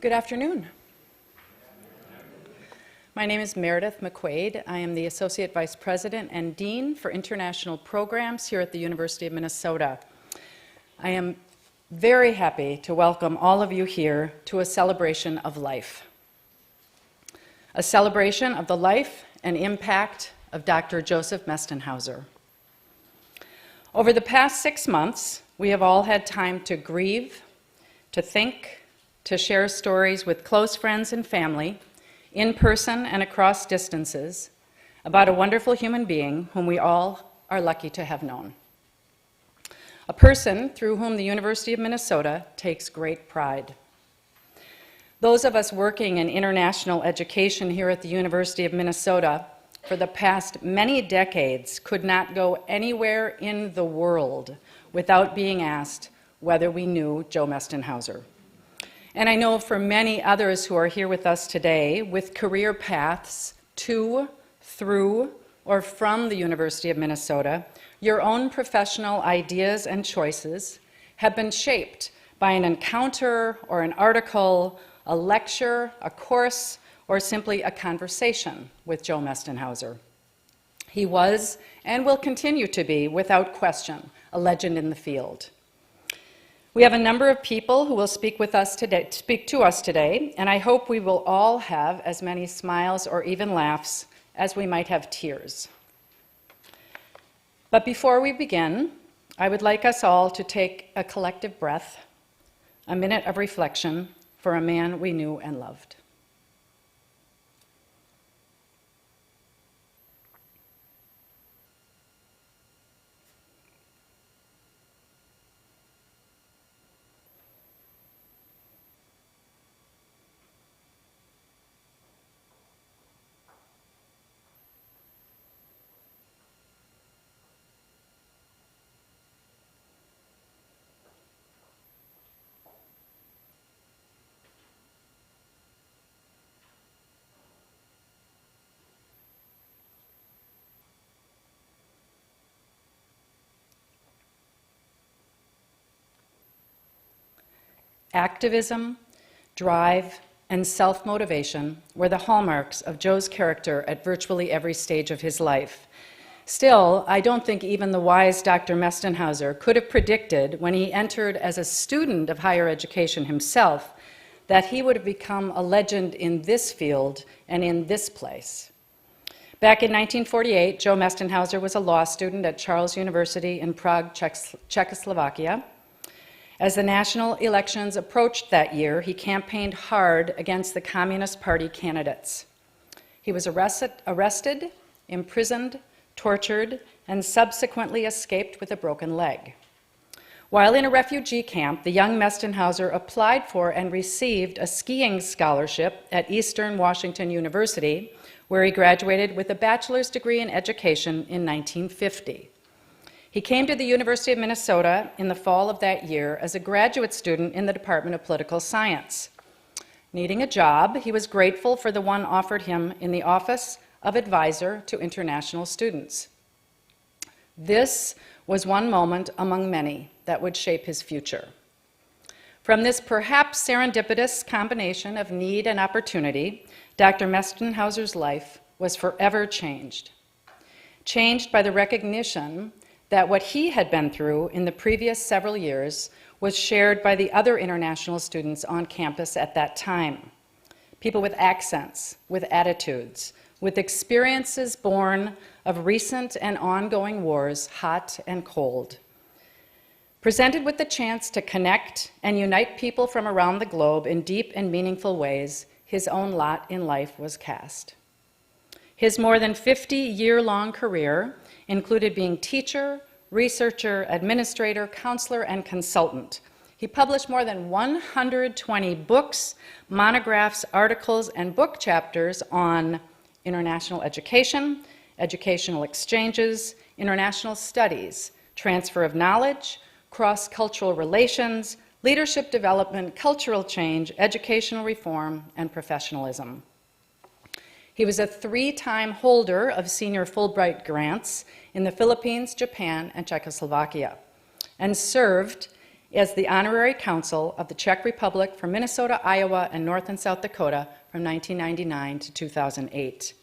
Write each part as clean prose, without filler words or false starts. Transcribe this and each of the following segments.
Good afternoon. My name is Meredith McQuaid. I am the Associate Vice President and Dean for International Programs here at the University of Minnesota. I am very happy to welcome all of you here to a celebration of life. A celebration of the life and impact of Dr. Josef Mestenhauser. Over the past 6 months, we have all had time to grieve, to think, to share stories with close friends and family, in person and across distances, about a wonderful human being whom we all are lucky to have known. A person through whom the University of Minnesota takes great pride. Those of us working in international education here at the University of Minnesota for the past many decades could not go anywhere in the world without being asked whether we knew Joe Mestenhauser. And I know for many others who are here with us today with career paths to, through, or from the University of Minnesota, your own professional ideas and choices have been shaped by an encounter or an article, a lecture, a course, or simply a conversation with Joe Mestenhauser. He was, and will continue to be, without question, a legend in the field. We have a number of people who will speak to us today, and I hope we will all have as many smiles or even laughs as we might have tears. But before we begin, I would like us all to take a collective breath, a minute of reflection for a man we knew and loved. Activism, drive, and self-motivation were the hallmarks of Joe's character at virtually every stage of his life. Still, I don't think even the wise Dr. Mestenhauser could have predicted when he entered as a student of higher education himself that he would have become a legend in this field and in this place. Back in 1948, Joe Mestenhauser was a law student at Charles University in Prague, Czechoslovakia. As the national elections approached that year, he campaigned hard against the Communist Party candidates. He was arrested, imprisoned, tortured, and subsequently escaped with a broken leg. While in a refugee camp, the young Mestenhauser applied for and received a skiing scholarship at Eastern Washington University, where he graduated with a bachelor's degree in education in 1950. He came to the University of Minnesota in the fall of that year as a graduate student in the Department of Political Science. Needing a job, he was grateful for the one offered him in the Office of Advisor to International Students. This was one moment among many that would shape his future. From this perhaps serendipitous combination of need and opportunity, Dr. Mestenhauser's life was forever changed. Changed by the recognition that what he had been through in the previous several years was shared by the other international students on campus at that time. People with accents, with attitudes, with experiences born of recent and ongoing wars, hot and cold. Presented with the chance to connect and unite people from around the globe in deep and meaningful ways, his own lot in life was cast. His more than 50-year-long career included being teacher, researcher, administrator, counselor, and consultant. He published more than 120 books, monographs, articles, and book chapters on international education, educational exchanges, international studies, transfer of knowledge, cross-cultural relations, leadership development, cultural change, educational reform, and professionalism. He was a 3-time holder of senior Fulbright grants in the Philippines, Japan, and Czechoslovakia, and served as the Honorary Consul of the Czech Republic for Minnesota, Iowa, and North and South Dakota from 1999 to 2008.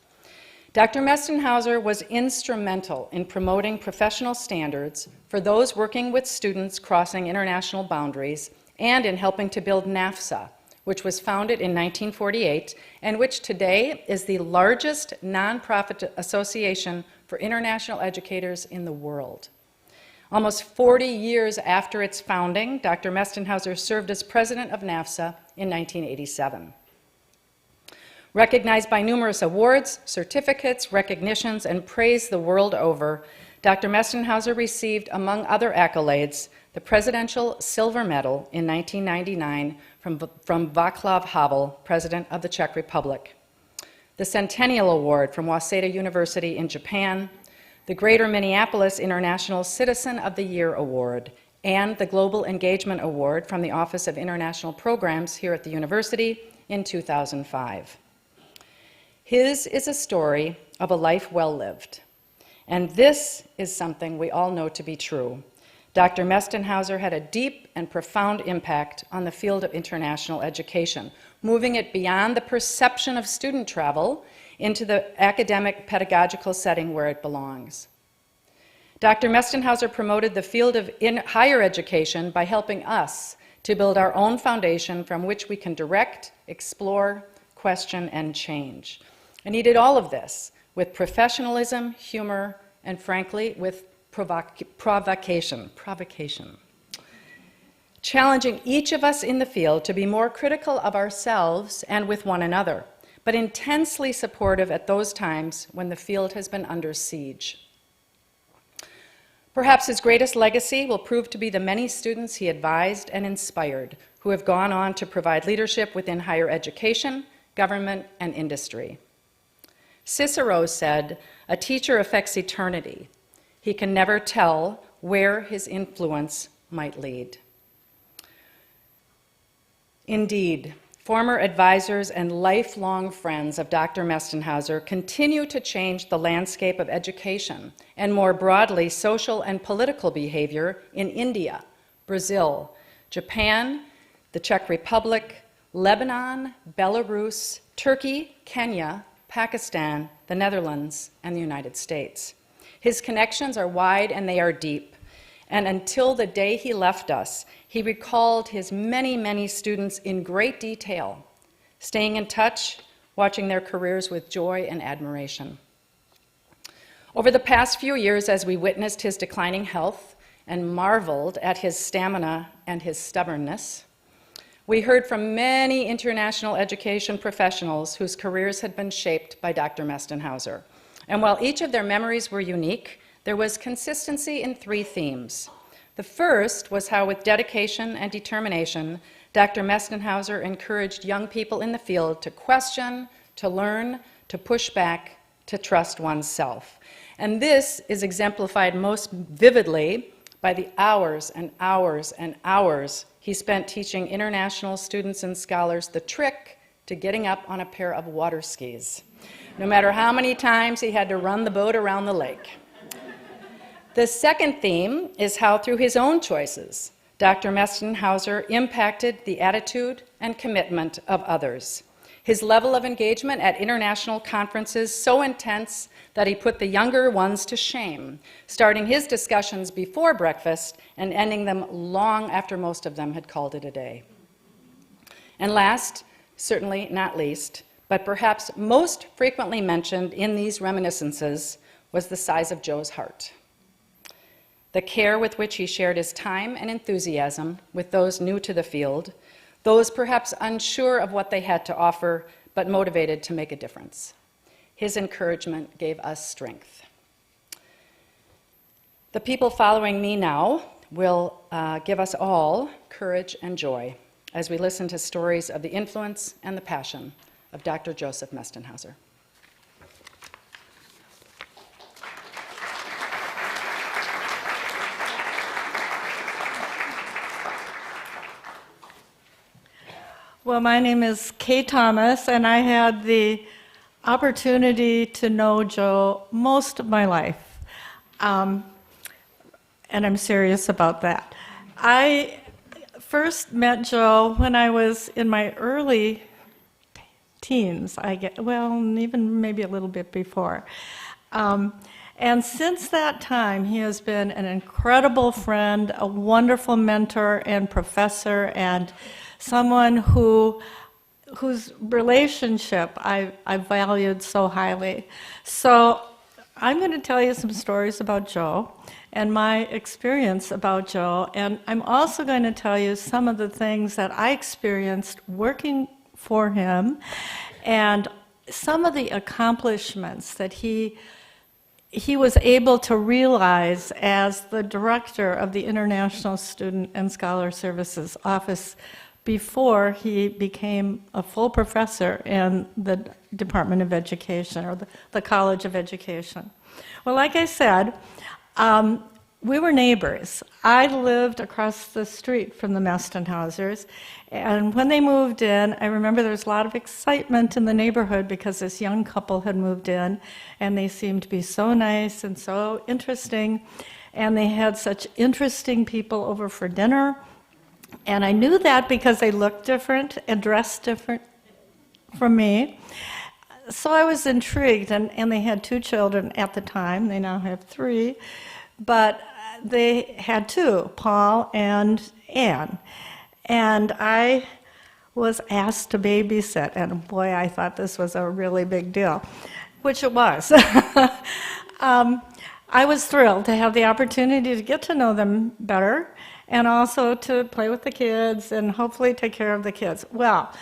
Dr. Mestenhauser was instrumental in promoting professional standards for those working with students crossing international boundaries and in helping to build NAFSA, which was founded in 1948 and which today is the largest nonprofit association for international educators in the world. Almost 40 years after its founding, Dr. Mestenhauser served as president of NAFSA in 1987. Recognized by numerous awards, certificates, recognitions, and praise the world over, Dr. Mestenhauser received, among other accolades, the Presidential Silver Medal in 1999 from Václav Havel, President of the Czech Republic, the Centennial Award from Waseda University in Japan, the Greater Minneapolis International Citizen of the Year Award, and the Global Engagement Award from the Office of International Programs here at the university in 2005. His is a story of a life well lived, and this is something we all know to be true. Dr. Mestenhauser had a deep and profound impact on the field of international education, moving it beyond the perception of student travel into the academic pedagogical setting where it belongs. Dr. Mestenhauser promoted the field of higher education by helping us to build our own foundation from which we can direct, explore, question, and change. And he did all of this with professionalism, humor, and frankly, with provocation. Challenging each of us in the field to be more critical of ourselves and with one another, but intensely supportive at those times when the field has been under siege. Perhaps his greatest legacy will prove to be the many students he advised and inspired who have gone on to provide leadership within higher education, government, and industry. Cicero said, "A teacher affects eternity. He can never tell where his influence might lead." Indeed, former advisors and lifelong friends of Dr. Mestenhauser continue to change the landscape of education and more broadly social and political behavior in India, Brazil, Japan, the Czech Republic, Lebanon, Belarus, Turkey, Kenya, Pakistan, the Netherlands, and the United States. His connections are wide and they are deep. And until the day he left us, he recalled his many, many students in great detail, staying in touch, watching their careers with joy and admiration. Over the past few years, as we witnessed his declining health and marveled at his stamina and his stubbornness, we heard from many international education professionals whose careers had been shaped by Dr. Mestenhauser. And while each of their memories were unique, there was consistency in three themes. The first was how, with dedication and determination, Dr. Mestenhauser encouraged young people in the field to question, to learn, to push back, to trust oneself. And this is exemplified most vividly by the hours and hours and hours he spent teaching international students and scholars the trick to getting up on a pair of water skis, no matter how many times he had to run the boat around the lake. The second theme is how, through his own choices, Dr. Mestenhauser impacted the attitude and commitment of others. His level of engagement at international conferences so intense that he put the younger ones to shame, starting his discussions before breakfast and ending them long after most of them had called it a day. And last, certainly not least, but perhaps most frequently mentioned in these reminiscences, was the size of Joe's heart. The care with which he shared his time and enthusiasm with those new to the field, those perhaps unsure of what they had to offer, but motivated to make a difference. His encouragement gave us strength. The people following me now will give us all courage and joy as we listen to stories of the influence and the passion of Dr. Josef Mestenhauser. Well, my name is Kay Thomas, and I had the opportunity to know Joe most of my life, and I'm serious about that. I first met Joe when I was in my early teens, even maybe a little bit before. And since that time, he has been an incredible friend, a wonderful mentor and professor, and someone whose relationship I valued so highly. So I'm going to tell you some stories about Joe and my experience about Joe, and I'm also going to tell you some of the things that I experienced working for him and some of the accomplishments that he was able to realize as the director of the International Student and Scholar Services Office before he became a full professor in the Department of Education, or the College of Education. Well, like I said, we were neighbors. I lived across the street from the Mestenhausers, and when they moved in, I remember there was a lot of excitement in the neighborhood because this young couple had moved in, and they seemed to be so nice and so interesting, and they had such interesting people over for dinner, and I knew that because they looked different and dressed different from me. So I was intrigued, and they had 2 children at the time. They now have 3, but they had 2, Paul and Anne. And I was asked to babysit, and boy, I thought this was a really big deal, which it was. I was thrilled to have the opportunity to get to know them better, and also to play with the kids and hopefully take care of the kids. Well,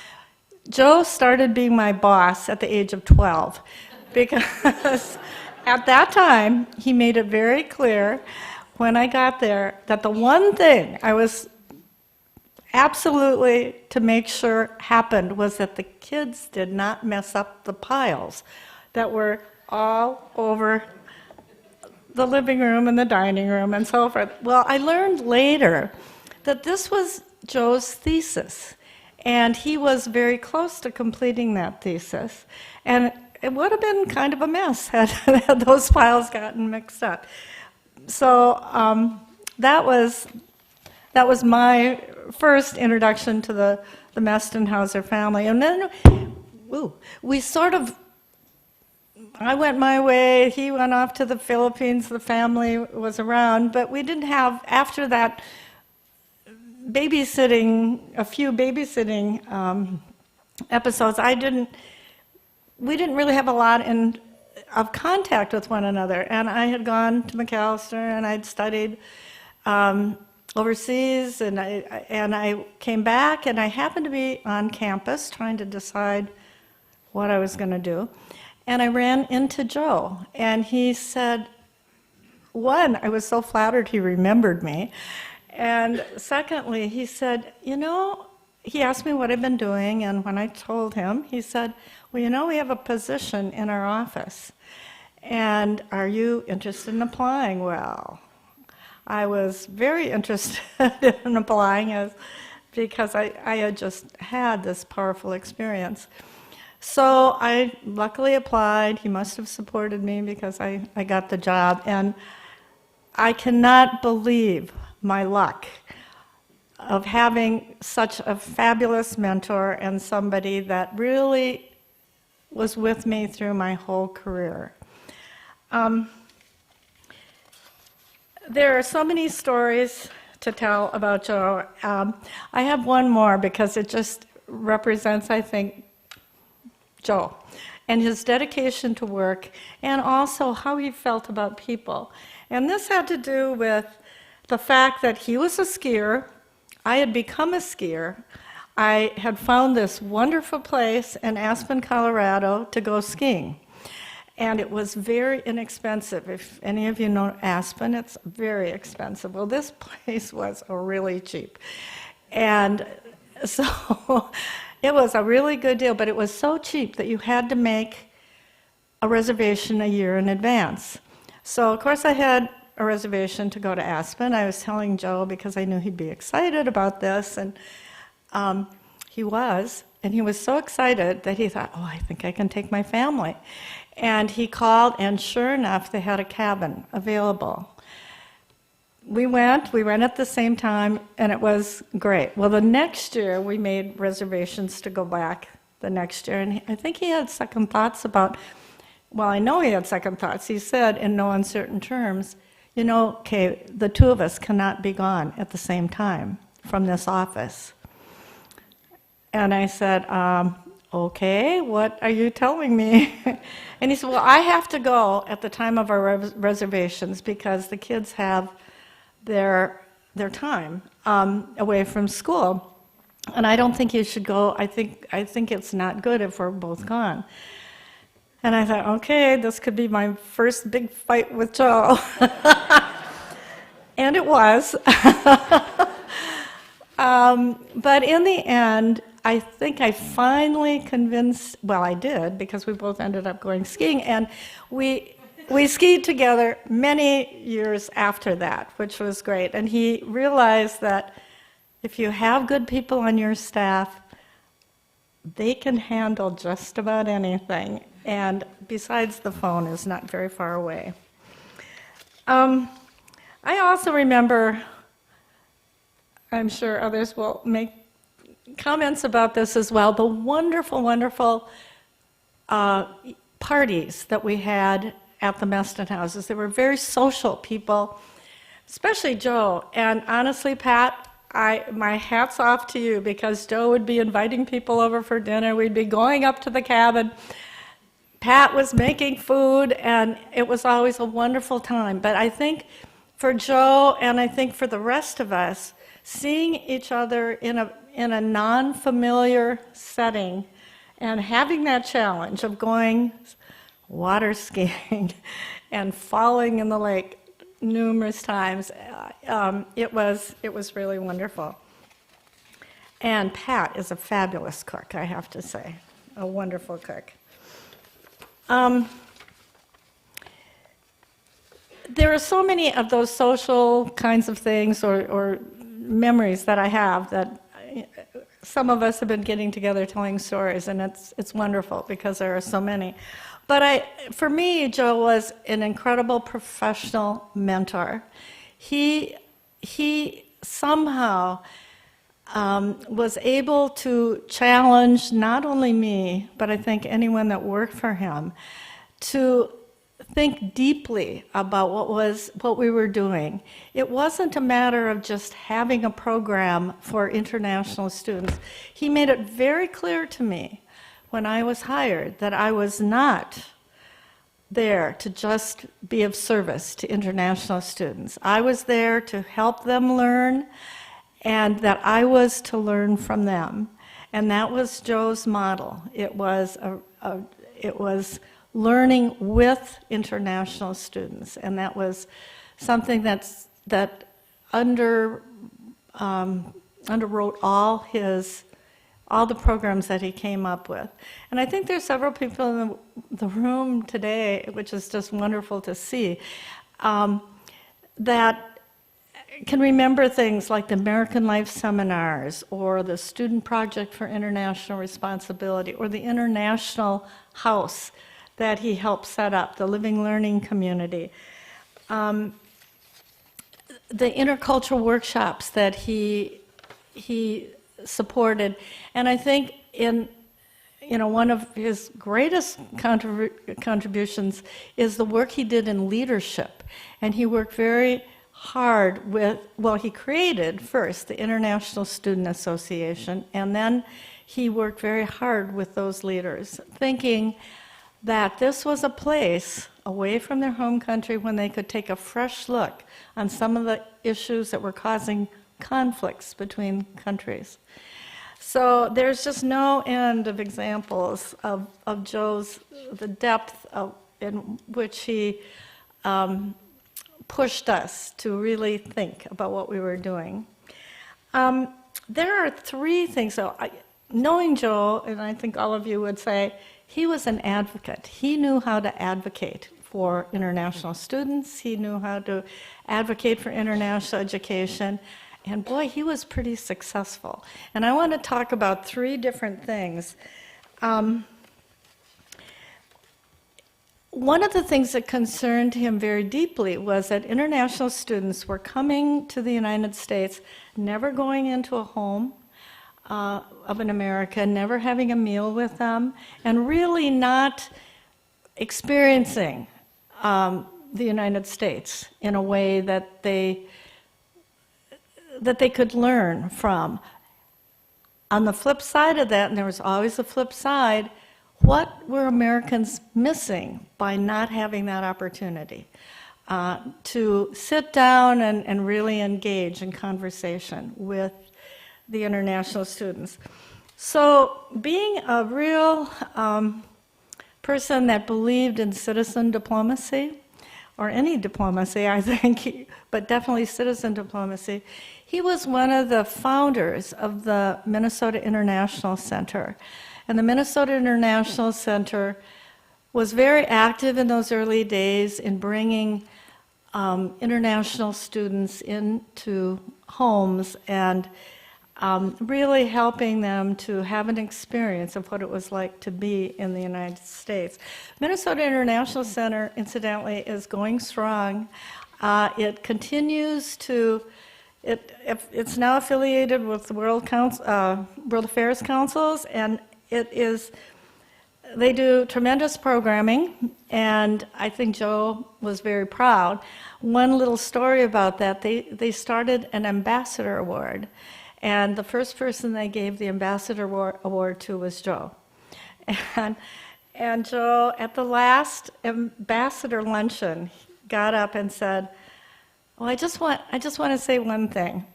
Joe started being my boss at the age of 12 because at that time he made it very clear when I got there that the one thing I was absolutely to make sure happened was that the kids did not mess up the piles that were all over the living room and the dining room and so forth. Well, I learned later that this was Joe's thesis, and he was very close to completing that thesis, and it would have been kind of a mess had those piles gotten mixed up. So that was my first introduction to the Mestenhauser family, and then I went my way, he went off to the Philippines, the family was around, but we didn't have, after that a few babysitting episodes, we didn't really have a lot of contact with one another. And I had gone to McAllister and I'd studied overseas, and I came back, and I happened to be on campus trying to decide what I was going to do. And I ran into Joe, and he said, one, I was so flattered he remembered me, and secondly, he said, he asked me what I'd been doing, and when I told him, he said, well, we have a position in our office, and are you interested in applying? Well, I was very interested in applying because I had just had this powerful experience. So I luckily applied. He must have supported me because I got the job. And I cannot believe my luck of having such a fabulous mentor and somebody that really was with me through my whole career. There are so many stories to tell about Joe. I have one more because it just represents, I think, Joe and his dedication to work, and also how he felt about people. And this had to do with the fact that he was a skier. I had become a skier. I had found this wonderful place in Aspen, Colorado to go skiing. And it was very inexpensive. If any of you know Aspen, it's very expensive. Well, this place was really cheap. And so it was a really good deal, but it was so cheap that you had to make a reservation a year in advance. So, of course, I had a reservation to go to Aspen. I was telling Joe because I knew he'd be excited about this, and he was. And he was so excited that he thought, I think I can take my family. And he called, and sure enough, they had a cabin available. we went at the same time, and it was great. Well, the next year, we made reservations to go back the next year, and I think he had second thoughts about, well, I know he had second thoughts. He said, in no uncertain terms, you know, okay, the two of us cannot be gone at the same time from this office. And I said, okay, what are you telling me? And he said, well, I have to go at the time of our reservations because the kids have their time away from school. And I don't think you should go. I think it's not good if we're both gone. And I thought, okay, this could be my first big fight with Joe. And it was. But in the end, I think I finally convinced, well, I did, because we both ended up going skiing, and we skied together many years after that, which was great. And he realized that if you have good people on your staff, they can handle just about anything. And besides, the phone is not very far away. I also remember, I'm sure others will make comments about this as well, the wonderful, wonderful parties that we had at the Mestenhausers. They were very social people, especially Joe. And honestly, Pat, my hat's off to you, because Joe would be inviting people over for dinner. We'd be going up to the cabin. Pat was making food, and it was always a wonderful time. But I think for Joe, and I think for the rest of us, seeing each other in a non-familiar setting and having that challenge of going water skiing and falling in the lake numerous times, it was really wonderful. And Pat is a fabulous cook, I have to say, a wonderful cook. There are so many of those social kinds of things or memories that I have that some of us have been getting together telling stories, and it's wonderful because there are so many. But for me, Joe was an incredible professional mentor. He somehow was able to challenge not only me, but I think anyone that worked for him, to think deeply about what we were doing. It wasn't a matter of just having a program for international students. He made it very clear to me when I was hired that I was not there to just be of service to international students. I was there to help them learn, and that I was to learn from them. And that was Joe's model. It was learning with international students, and that was something that underwrote all the programs that he came up with. And I think there's several people in the room today, which is just wonderful to see, that can remember things like the American Life Seminars, or the Student Project for International Responsibility, or the International House that he helped set up, the Living Learning Community, the intercultural workshops that he supported. And I think one of his greatest contributions is the work he did in leadership. And he worked very hard he created first the International Student Association, and then he worked very hard with those leaders, thinking that this was a place away from their home country when they could take a fresh look on some of the issues that were causing conflicts between countries. So there's just no end of examples of Joe's, the depth in which he pushed us to really think about what we were doing. There are three things. So knowing Joe, and I think all of you would say, he was an advocate. He knew how to advocate for international students. He knew how to advocate for international education. And boy, he was pretty successful. And I want to talk about three different things. one of the things that concerned him very deeply was that international students were coming to the United States, never going into a home of an American, never having a meal with them, and really not experiencing the United States in a way that they could learn from. On the flip side of that, and there was always a flip side, what were Americans missing by not having that opportunity to sit down and really engage in conversation with the international students? So being a real person that believed in citizen diplomacy, or any diplomacy, I think, but definitely citizen diplomacy, he was one of the founders of the Minnesota International Center. And the Minnesota International Center was very active in those early days in bringing international students into homes and really helping them to have an experience of what it was like to be in the United States. Minnesota International Center, incidentally, is going strong. It continues to, it's now affiliated with the World Affairs Councils, and they do tremendous programming, and I think Joe was very proud. One little story about that, they started an ambassador award, and the first person they gave the ambassador award to was Joe. And Joe, at the last ambassador luncheon, got up and said, "Well, I just want to say one thing.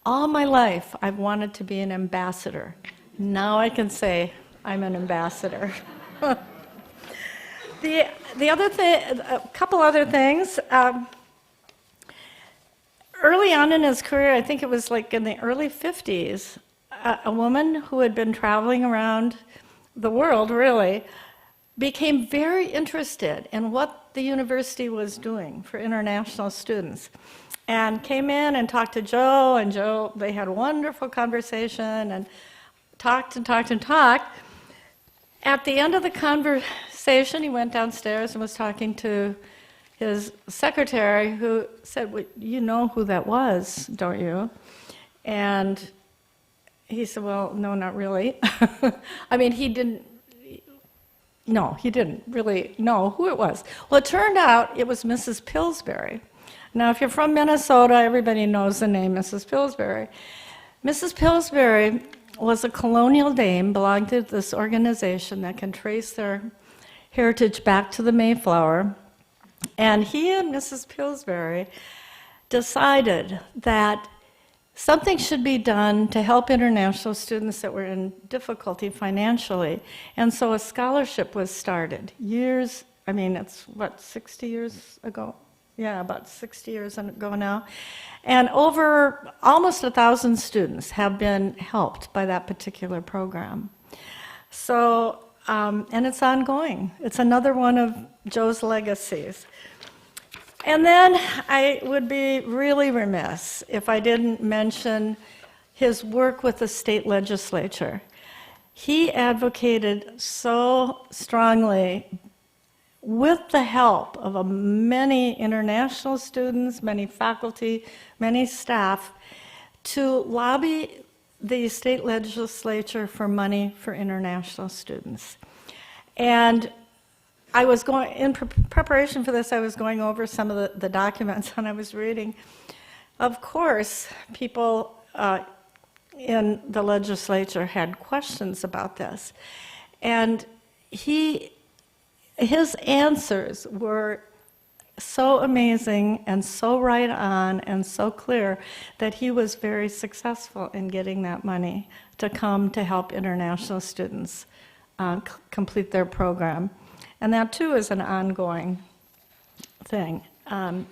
All my life, I've wanted to be an ambassador. Now I can say I'm an ambassador." The other thing, a couple other things. Early on in his career, I think it was like in the early 50s, a woman who had been traveling around the world, really, became very interested in what the university was doing for international students, and came in and talked to Joe, and Joe, they had a wonderful conversation, and talked and talked and talked. At the end of the conversation, he went downstairs and was talking to his secretary, who said, "Well, you know who that was, don't you?" And he said, "Well, no, not really." I mean, he didn't really know who it was. Well, it turned out it was Mrs. Pillsbury. Now, if you're from Minnesota, everybody knows the name Mrs. Pillsbury. Mrs. Pillsbury was a colonial dame, belonged to this organization that can trace their heritage back to the Mayflower. And he and Mrs. Pillsbury decided that something should be done to help international students that were in difficulty financially. And so a scholarship was started it's 60 years ago? Yeah, about 60 years ago now. And over almost 1,000 students have been helped by that particular program. So, and it's ongoing. It's another one of Joe's legacies. And then I would be really remiss if I didn't mention his work with the state legislature. He advocated so strongly, with the help of many international students, many faculty, many staff, to lobby the state legislature for money for international students. And I was in preparation for this, I was going over some of the documents and I was reading. Of course, people in the legislature had questions about this. And his answers were so amazing and so right on and so clear that he was very successful in getting that money to come to help international students complete their program. And that too is an ongoing thing, and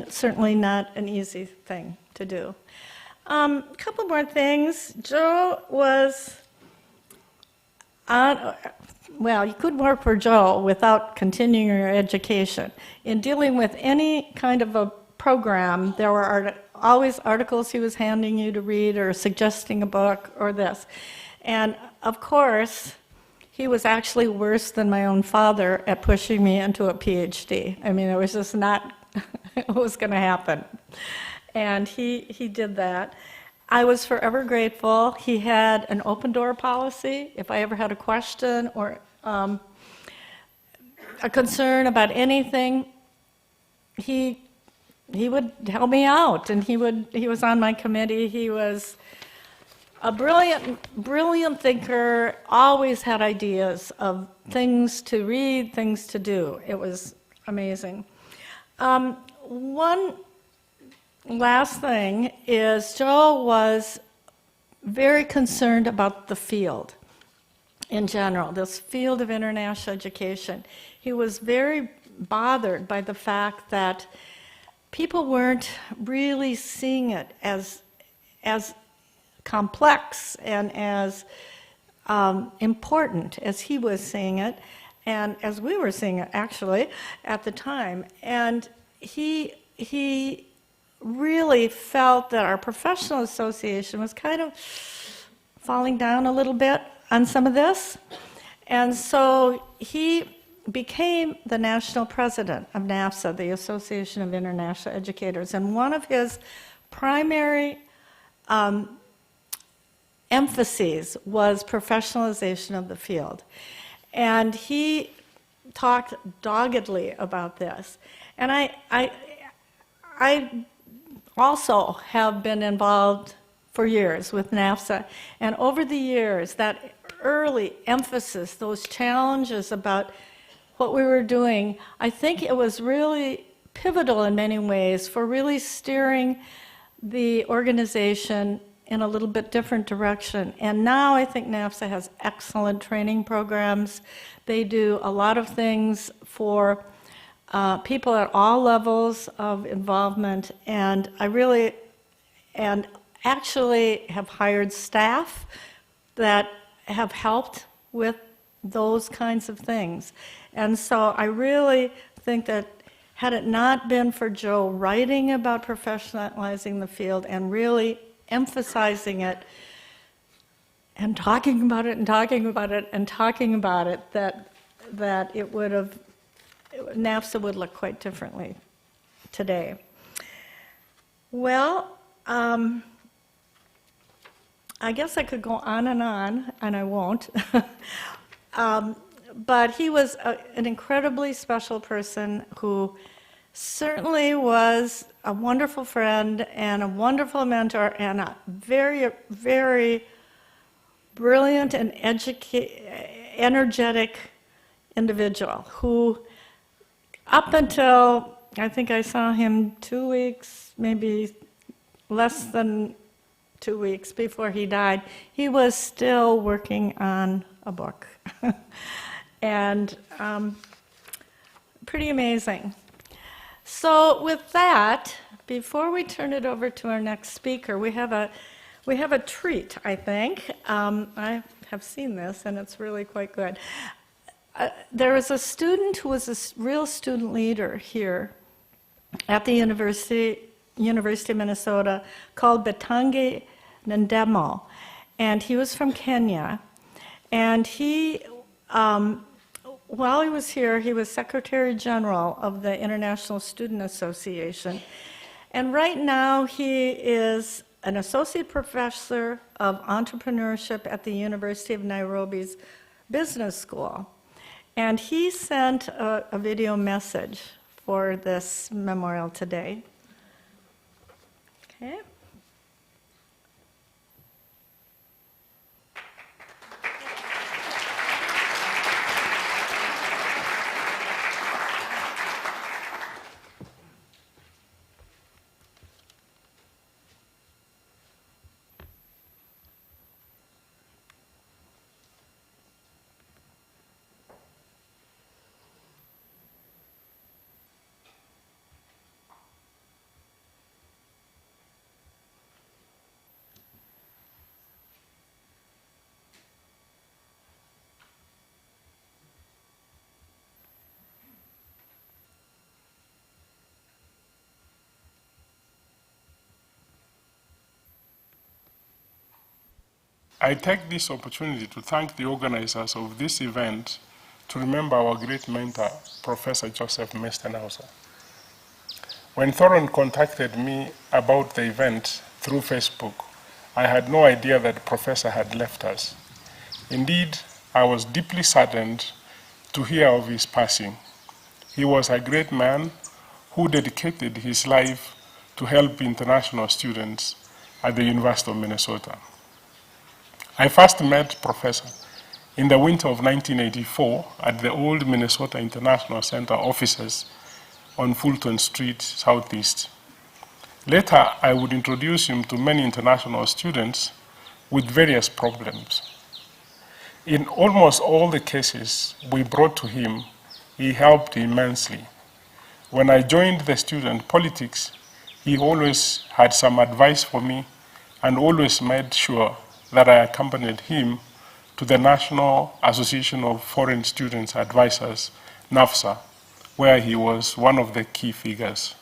certainly not an easy thing to do. A couple more things. Joe was you could work for Joe without continuing your education. In dealing with any kind of a program, there were always articles he was handing you to read or suggesting a book or this. And of course, he was actually worse than my own father at pushing me into a PhD. I mean, it was just not what was going to happen. And he did that. I was forever grateful. He had an open door policy. If I ever had a question or a concern about anything, he would help me out, and he was on my committee. He was a brilliant thinker, always had ideas of things to read, things to do. It was amazing. One last thing is Joe was very concerned about the field in general, this field of international education. He was very bothered by the fact that people weren't really seeing it as complex and as important as he was seeing it, and as we were seeing it actually at the time. And he really felt that our professional association was kind of falling down a little bit on some of this. And so he became the national president of NAFSA, the Association of International Educators. And one of his primary emphases was professionalization of the field. And he talked doggedly about this. And I also have been involved for years with NAFSA. And over the years, that early emphasis, those challenges about what we were doing, I think it was really pivotal in many ways for really steering the organization in a little bit different direction. And now I think NAFSA has excellent training programs. They do a lot of things for people at all levels of involvement, and actually have hired staff that have helped with those kinds of things. And so I really think that had it not been for Joe writing about professionalizing the field and really emphasizing it and talking about it and talking about it and talking about it, that it would have, NAFSA would look quite differently today. Well, I guess I could go on, and I won't. But he was an incredibly special person who certainly was a wonderful friend and a wonderful mentor and a very, very brilliant and energetic individual who, up until I think I saw him 2 weeks, maybe less than 2 weeks before he died, he was still working on a book. And pretty amazing. So with that, before we turn it over to our next speaker, we have a treat, I think. I have seen this, and it's really quite good. There was a student who was a real student leader here at the University of Minnesota called Betange Ndemo, and he was from Kenya. And he, while he was here, he was Secretary General of the International Student Association. And right now he is an Associate Professor of Entrepreneurship at the University of Nairobi's Business School. And he sent a video message for this memorial today. Okay. I take this opportunity to thank the organizers of this event to remember our great mentor, Professor Josef Mestenhauser. When Thoron contacted me about the event through Facebook, I had no idea that the professor had left us. Indeed, I was deeply saddened to hear of his passing. He was a great man who dedicated his life to help international students at the University of Minnesota. I first met Professor in the winter of 1984 at the old Minnesota International Center offices on Fulton Street, Southeast. Later, I would introduce him to many international students with various problems. In almost all the cases we brought to him, he helped immensely. When I joined the student politics, he always had some advice for me and always made sure that I accompanied him to the National Association of Foreign Students Advisors, NAFSA, where he was one of the key figures.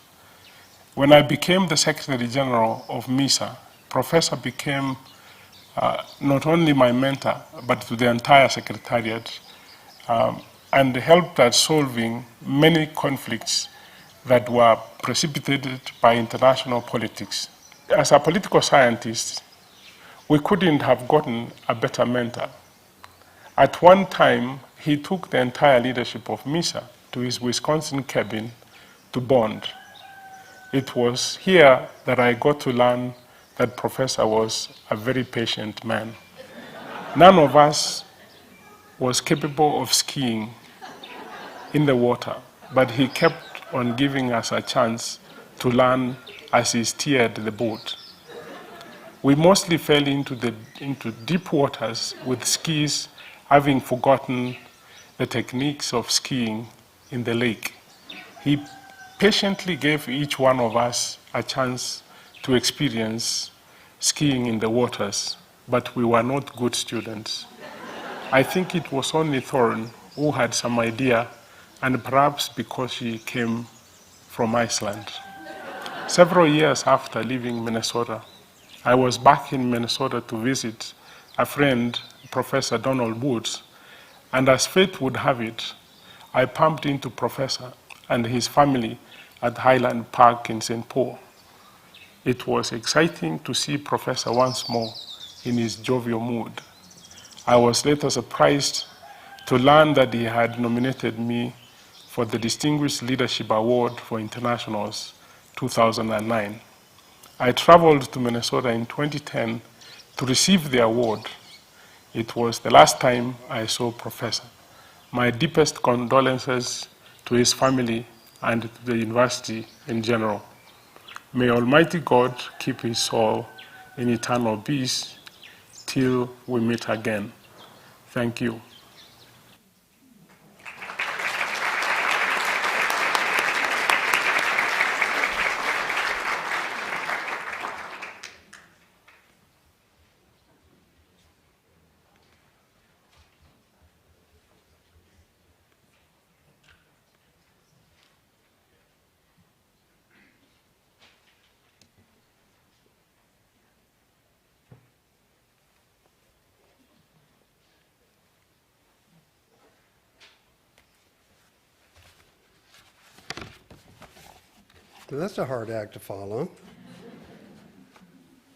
When I became the Secretary General of MISA, Professor became not only my mentor, but to the entire Secretariat, and helped at solving many conflicts that were precipitated by international politics. As a political scientist, we couldn't have gotten a better mentor. At one time, he took the entire leadership of MISA to his Wisconsin cabin to bond. It was here that I got to learn that Professor was a very patient man. None of us was capable of skiing in the water, but he kept on giving us a chance to learn as he steered the boat. We mostly fell into deep waters with skis, having forgotten the techniques of skiing in the lake. He patiently gave each one of us a chance to experience skiing in the waters, but we were not good students. I think it was only Thoron who had some idea, and perhaps because she came from Iceland. Several years after leaving Minnesota, I was back in Minnesota to visit a friend, Professor Donald Woods, and as fate would have it, I bumped into Professor and his family at Highland Park in St. Paul. It was exciting to see Professor once more in his jovial mood. I was later surprised to learn that he had nominated me for the Distinguished Leadership Award for Internationals 2009. I traveled to Minnesota in 2010 to receive the award. It was the last time I saw Professor. My deepest condolences to his family and to the university in general. May Almighty God keep his soul in eternal peace till we meet again. Thank you. That's a hard act to follow,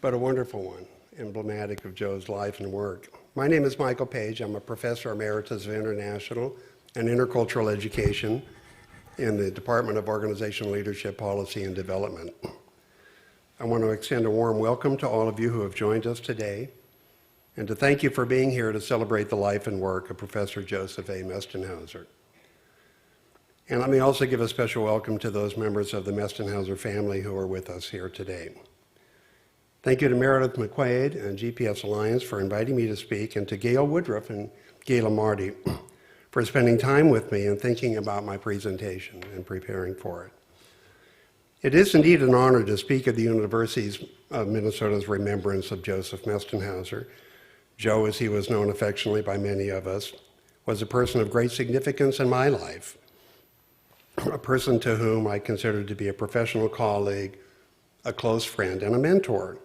but a wonderful one, emblematic of Joe's life and work. My name is Michael Page. I'm a professor emeritus of international and intercultural education in the Department of Organizational Leadership, Policy, and Development. I want to extend a warm welcome to all of you who have joined us today, and to thank you for being here to celebrate the life and work of Professor Josef A. Mestenhauser. And let me also give a special welcome to those members of the Mestenhauser family who are with us here today. Thank you to Meredith McQuaid and GPS Alliance for inviting me to speak, and to Gail Woodruff and Gayla Marty for spending time with me and thinking about my presentation and preparing for it. It is indeed an honor to speak at the University of Minnesota's remembrance of Josef Mestenhauser. Joe, as he was known affectionately by many of us, was a person of great significance in my life, a person to whom I considered to be a professional colleague, a close friend, and a mentor.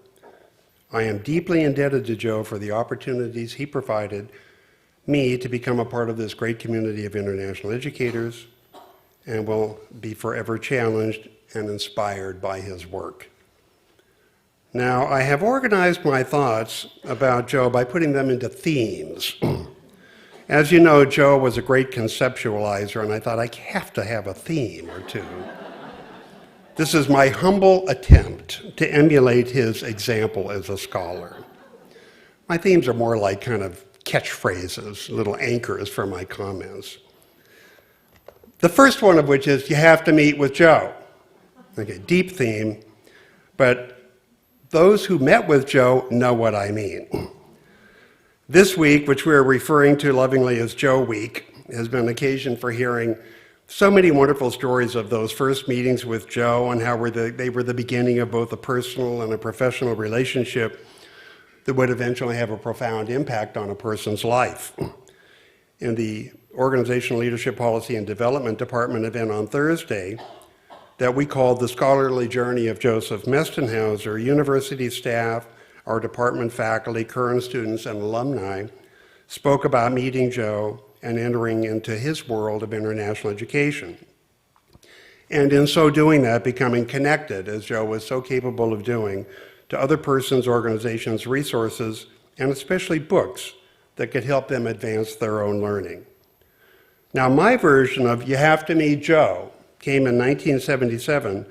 I am deeply indebted to Joe for the opportunities he provided me to become a part of this great community of international educators, and will be forever challenged and inspired by his work. Now, I have organized my thoughts about Joe by putting them into themes. As you know, Joe was a great conceptualizer, and I thought I have to have a theme or two. This is my humble attempt to emulate his example as a scholar. My themes are more like kind of catchphrases, little anchors for my comments. The first one of which is, you have to meet with Joe. Okay, deep theme, but those who met with Joe know what I mean. This week, which we're referring to lovingly as Joe Week, has been an occasion for hearing so many wonderful stories of those first meetings with Joe and how they were the beginning of both a personal and a professional relationship that would eventually have a profound impact on a person's life. In the Organizational Leadership Policy and Development Department event on Thursday, that we called The Scholarly Journey of Josef Mestenhauser, university staff, our department faculty, current students, and alumni spoke about meeting Joe and entering into his world of international education. And in so doing that, becoming connected, as Joe was so capable of doing, to other persons, organizations, resources, and especially books that could help them advance their own learning. Now, my version of You Have to Meet Joe came in 1977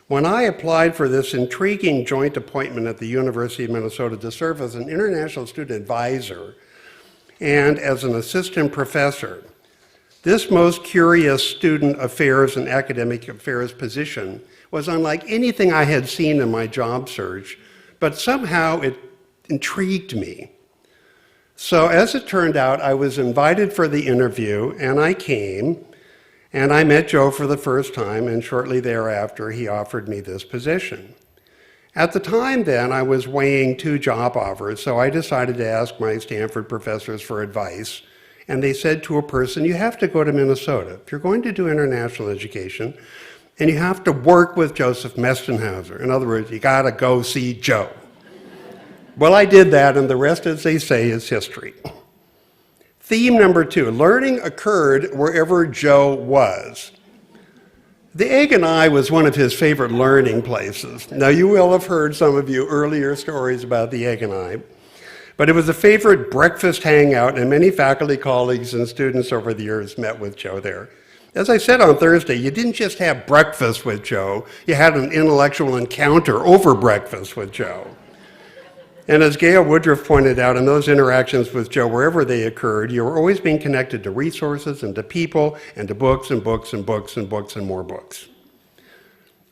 when I applied for this intriguing joint appointment at the University of Minnesota to serve as an international student advisor and as an assistant professor. This most curious student affairs and academic affairs position was unlike anything I had seen in my job search, but somehow it intrigued me. So as it turned out, I was invited for the interview, and I came, and I met Joe for the first time, and shortly thereafter, he offered me this position. At the time then, I was weighing 2 job offers, so I decided to ask my Stanford professors for advice, and they said to a person, you have to go to Minnesota. If you're going to do international education, and you have to work with Josef Mestenhauser. In other words, you gotta go see Joe. Well, I did that, and the rest, as they say, is history. Theme number 2, learning occurred wherever Joe was. The Egg and I was one of his favorite learning places. Now, you will have heard, some of you, earlier stories about the Egg and I, but it was a favorite breakfast hangout, and many faculty colleagues and students over the years met with Joe there. As I said on Thursday, you didn't just have breakfast with Joe, you had an intellectual encounter over breakfast with Joe. And as Gail Woodruff pointed out, in those interactions with Joe, wherever they occurred, you were always being connected to resources and to people and to books and books and books and books and more books.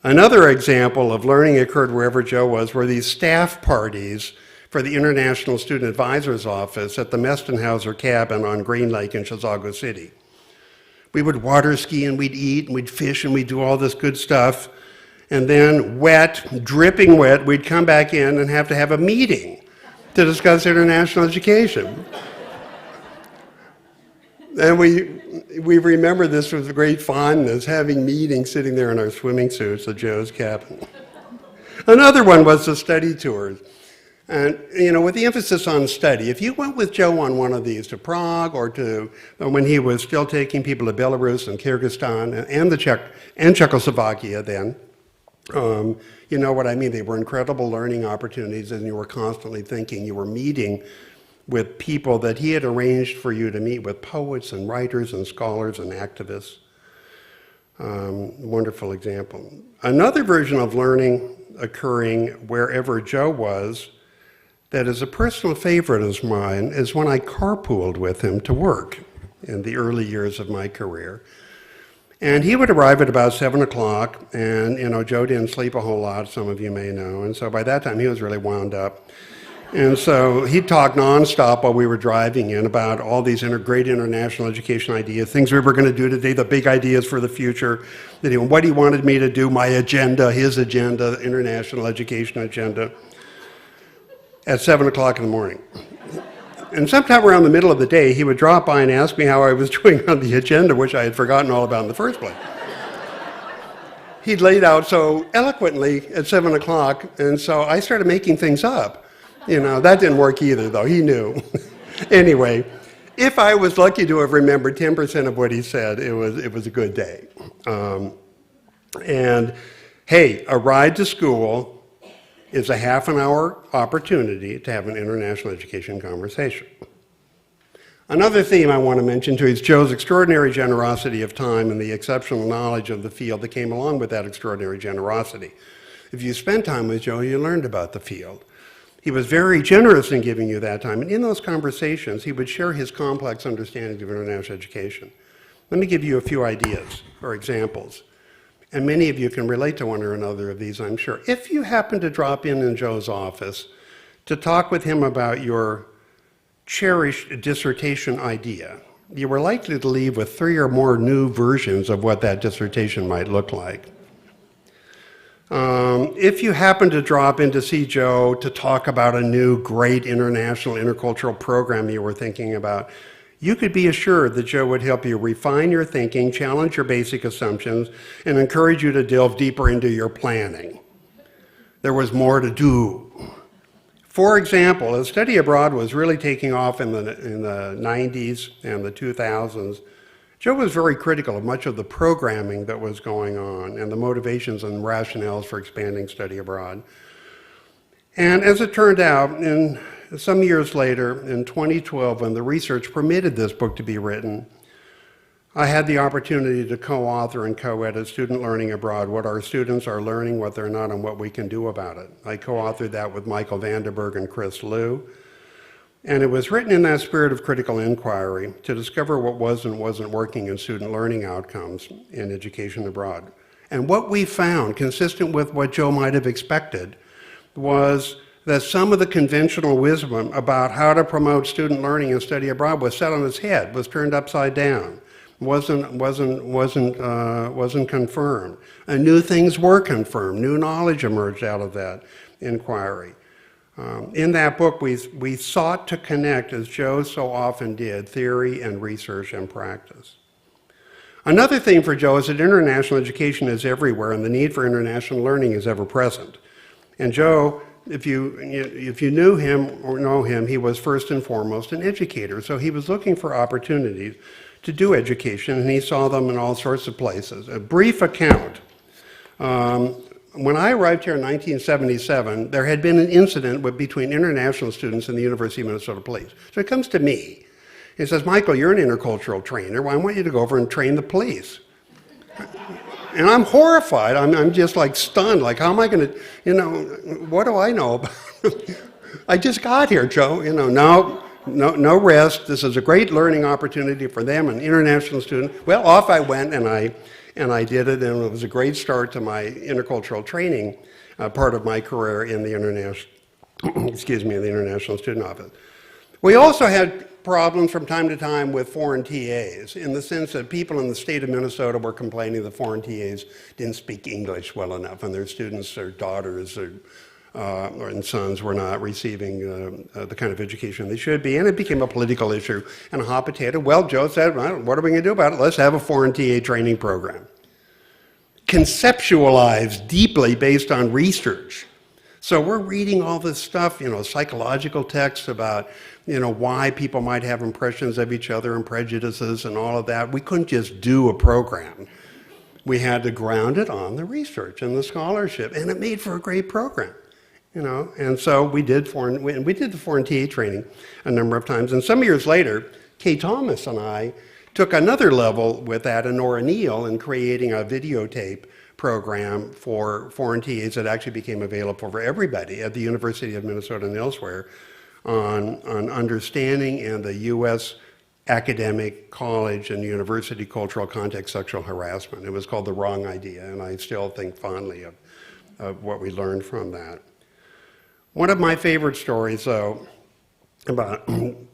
Another example of learning occurred wherever Joe was were these staff parties for the International Student Advisor's Office at the Mestenhauser cabin on Green Lake in Chisago City. We would water ski and we'd eat and we'd fish and we'd do all this good stuff. And then wet, dripping wet, we'd come back in and have to have a meeting to discuss international education. And we remember this with great fondness, having meetings sitting there in our swimming suits at Joe's cabin. Another one was the study tours. And, with the emphasis on study, if you went with Joe on one of these to Prague or to when he was still taking people to Belarus and Kyrgyzstan and Czechoslovakia then, you know what I mean. They were incredible learning opportunities, and you were constantly thinking, you were meeting with people that he had arranged for you to meet with, poets and writers and scholars and activists. Wonderful example. Another version of learning occurring wherever Joe was that is a personal favorite of mine is when I carpooled with him to work in the early years of my career. And he would arrive at about 7 o'clock, and Joe didn't sleep a whole lot, some of you may know, and so by that time he was really wound up. And so he'd talk nonstop while we were driving in about all these great international education ideas, things we were going to do today, the big ideas for the future, what he wanted me to do, my agenda, his agenda, international education agenda, at 7 o'clock in the morning. And sometime around the middle of the day, he would drop by and ask me how I was doing on the agenda, which I had forgotten all about in the first place. He'd laid out so eloquently at 7 o'clock, and so I started making things up. You know, that didn't work either, though. He knew. Anyway, if I was lucky to have remembered 10% of what he said, it was a good day. And hey, a ride to school is a half an hour opportunity to have an international education conversation. Another theme I want to mention too is Joe's extraordinary generosity of time and the exceptional knowledge of the field that came along with that extraordinary generosity. If you spent time with Joe, you learned about the field. He was very generous in giving you that time, and in those conversations, he would share his complex understanding of international education. Let me give you a few ideas or examples, and many of you can relate to one or another of these, I'm sure. If you happen to drop in Joe's office to talk with him about your cherished dissertation idea, you were likely to leave with 3 or more new versions of what that dissertation might look like. If you happen to drop in to see Joe to talk about a new great international intercultural program you were thinking about, you could be assured that Joe would help you refine your thinking, challenge your basic assumptions, and encourage you to delve deeper into your planning. There was more to do. For example, as study abroad was really taking off in the 90s and the 2000s, Joe was very critical of much of the programming that was going on and the motivations and rationales for expanding study abroad. And as it turned out, some years later, in 2012, when the research permitted this book to be written, I had the opportunity to co-author and co-edit Student Learning Abroad, What Our Students Are Learning, What They're Not, and What We Can Do About It. I co-authored that with Michael Vanderberg and Chris Liu. And it was written in that spirit of critical inquiry to discover what was and wasn't working in student learning outcomes in education abroad. And what we found, consistent with what Joe might have expected, was that some of the conventional wisdom about how to promote student learning and study abroad was set on its head, was turned upside down, wasn't confirmed. And new things were confirmed. New knowledge emerged out of that inquiry. In that book, we sought to connect, as Joe so often did, theory and research and practice. Another thing for Joe is that international education is everywhere and the need for international learning is ever present. And Joe, if you knew him or know him, he was first and foremost an educator. So he was looking for opportunities to do education, and he saw them in all sorts of places. A brief account. When I arrived here in 1977, there had been an incident between international students and the University of Minnesota Police. So he comes to me. He says, Michael, you're an intercultural trainer. Well, I want you to go over and train the police. And I'm horrified. I'm just like stunned. Like, how am I going to, what do I know about it? I just got here, Joe. No rest. This is a great learning opportunity for them, an international student. Well, off I went, and I did it, and it was a great start to my intercultural training part of my career in the International Student Office. We also had problems from time to time with foreign TAs, in the sense that people in the state of Minnesota were complaining that foreign TAs didn't speak English well enough, and their students or daughters and sons were not receiving the kind of education they should be, and it became a political issue and a hot potato. Well, Joe said, well, what are we going to do about it? Let's have a foreign TA training program. Conceptualized deeply based on research. So we're reading all this stuff, psychological texts about, why people might have impressions of each other and prejudices and all of that. We couldn't just do a program. We had to ground it on the research and the scholarship, and it made for a great program. And so we did the foreign TA training a number of times. And some years later, Kay Thomas and I took another level with that, and Nora Neal, in creating a videotape program for foreign TAs that actually became available for everybody at the University of Minnesota and elsewhere on understanding in the U.S. academic, college, and university cultural context sexual harassment. It was called The Wrong Idea, and I still think fondly of what we learned from that. One of my favorite stories, though, about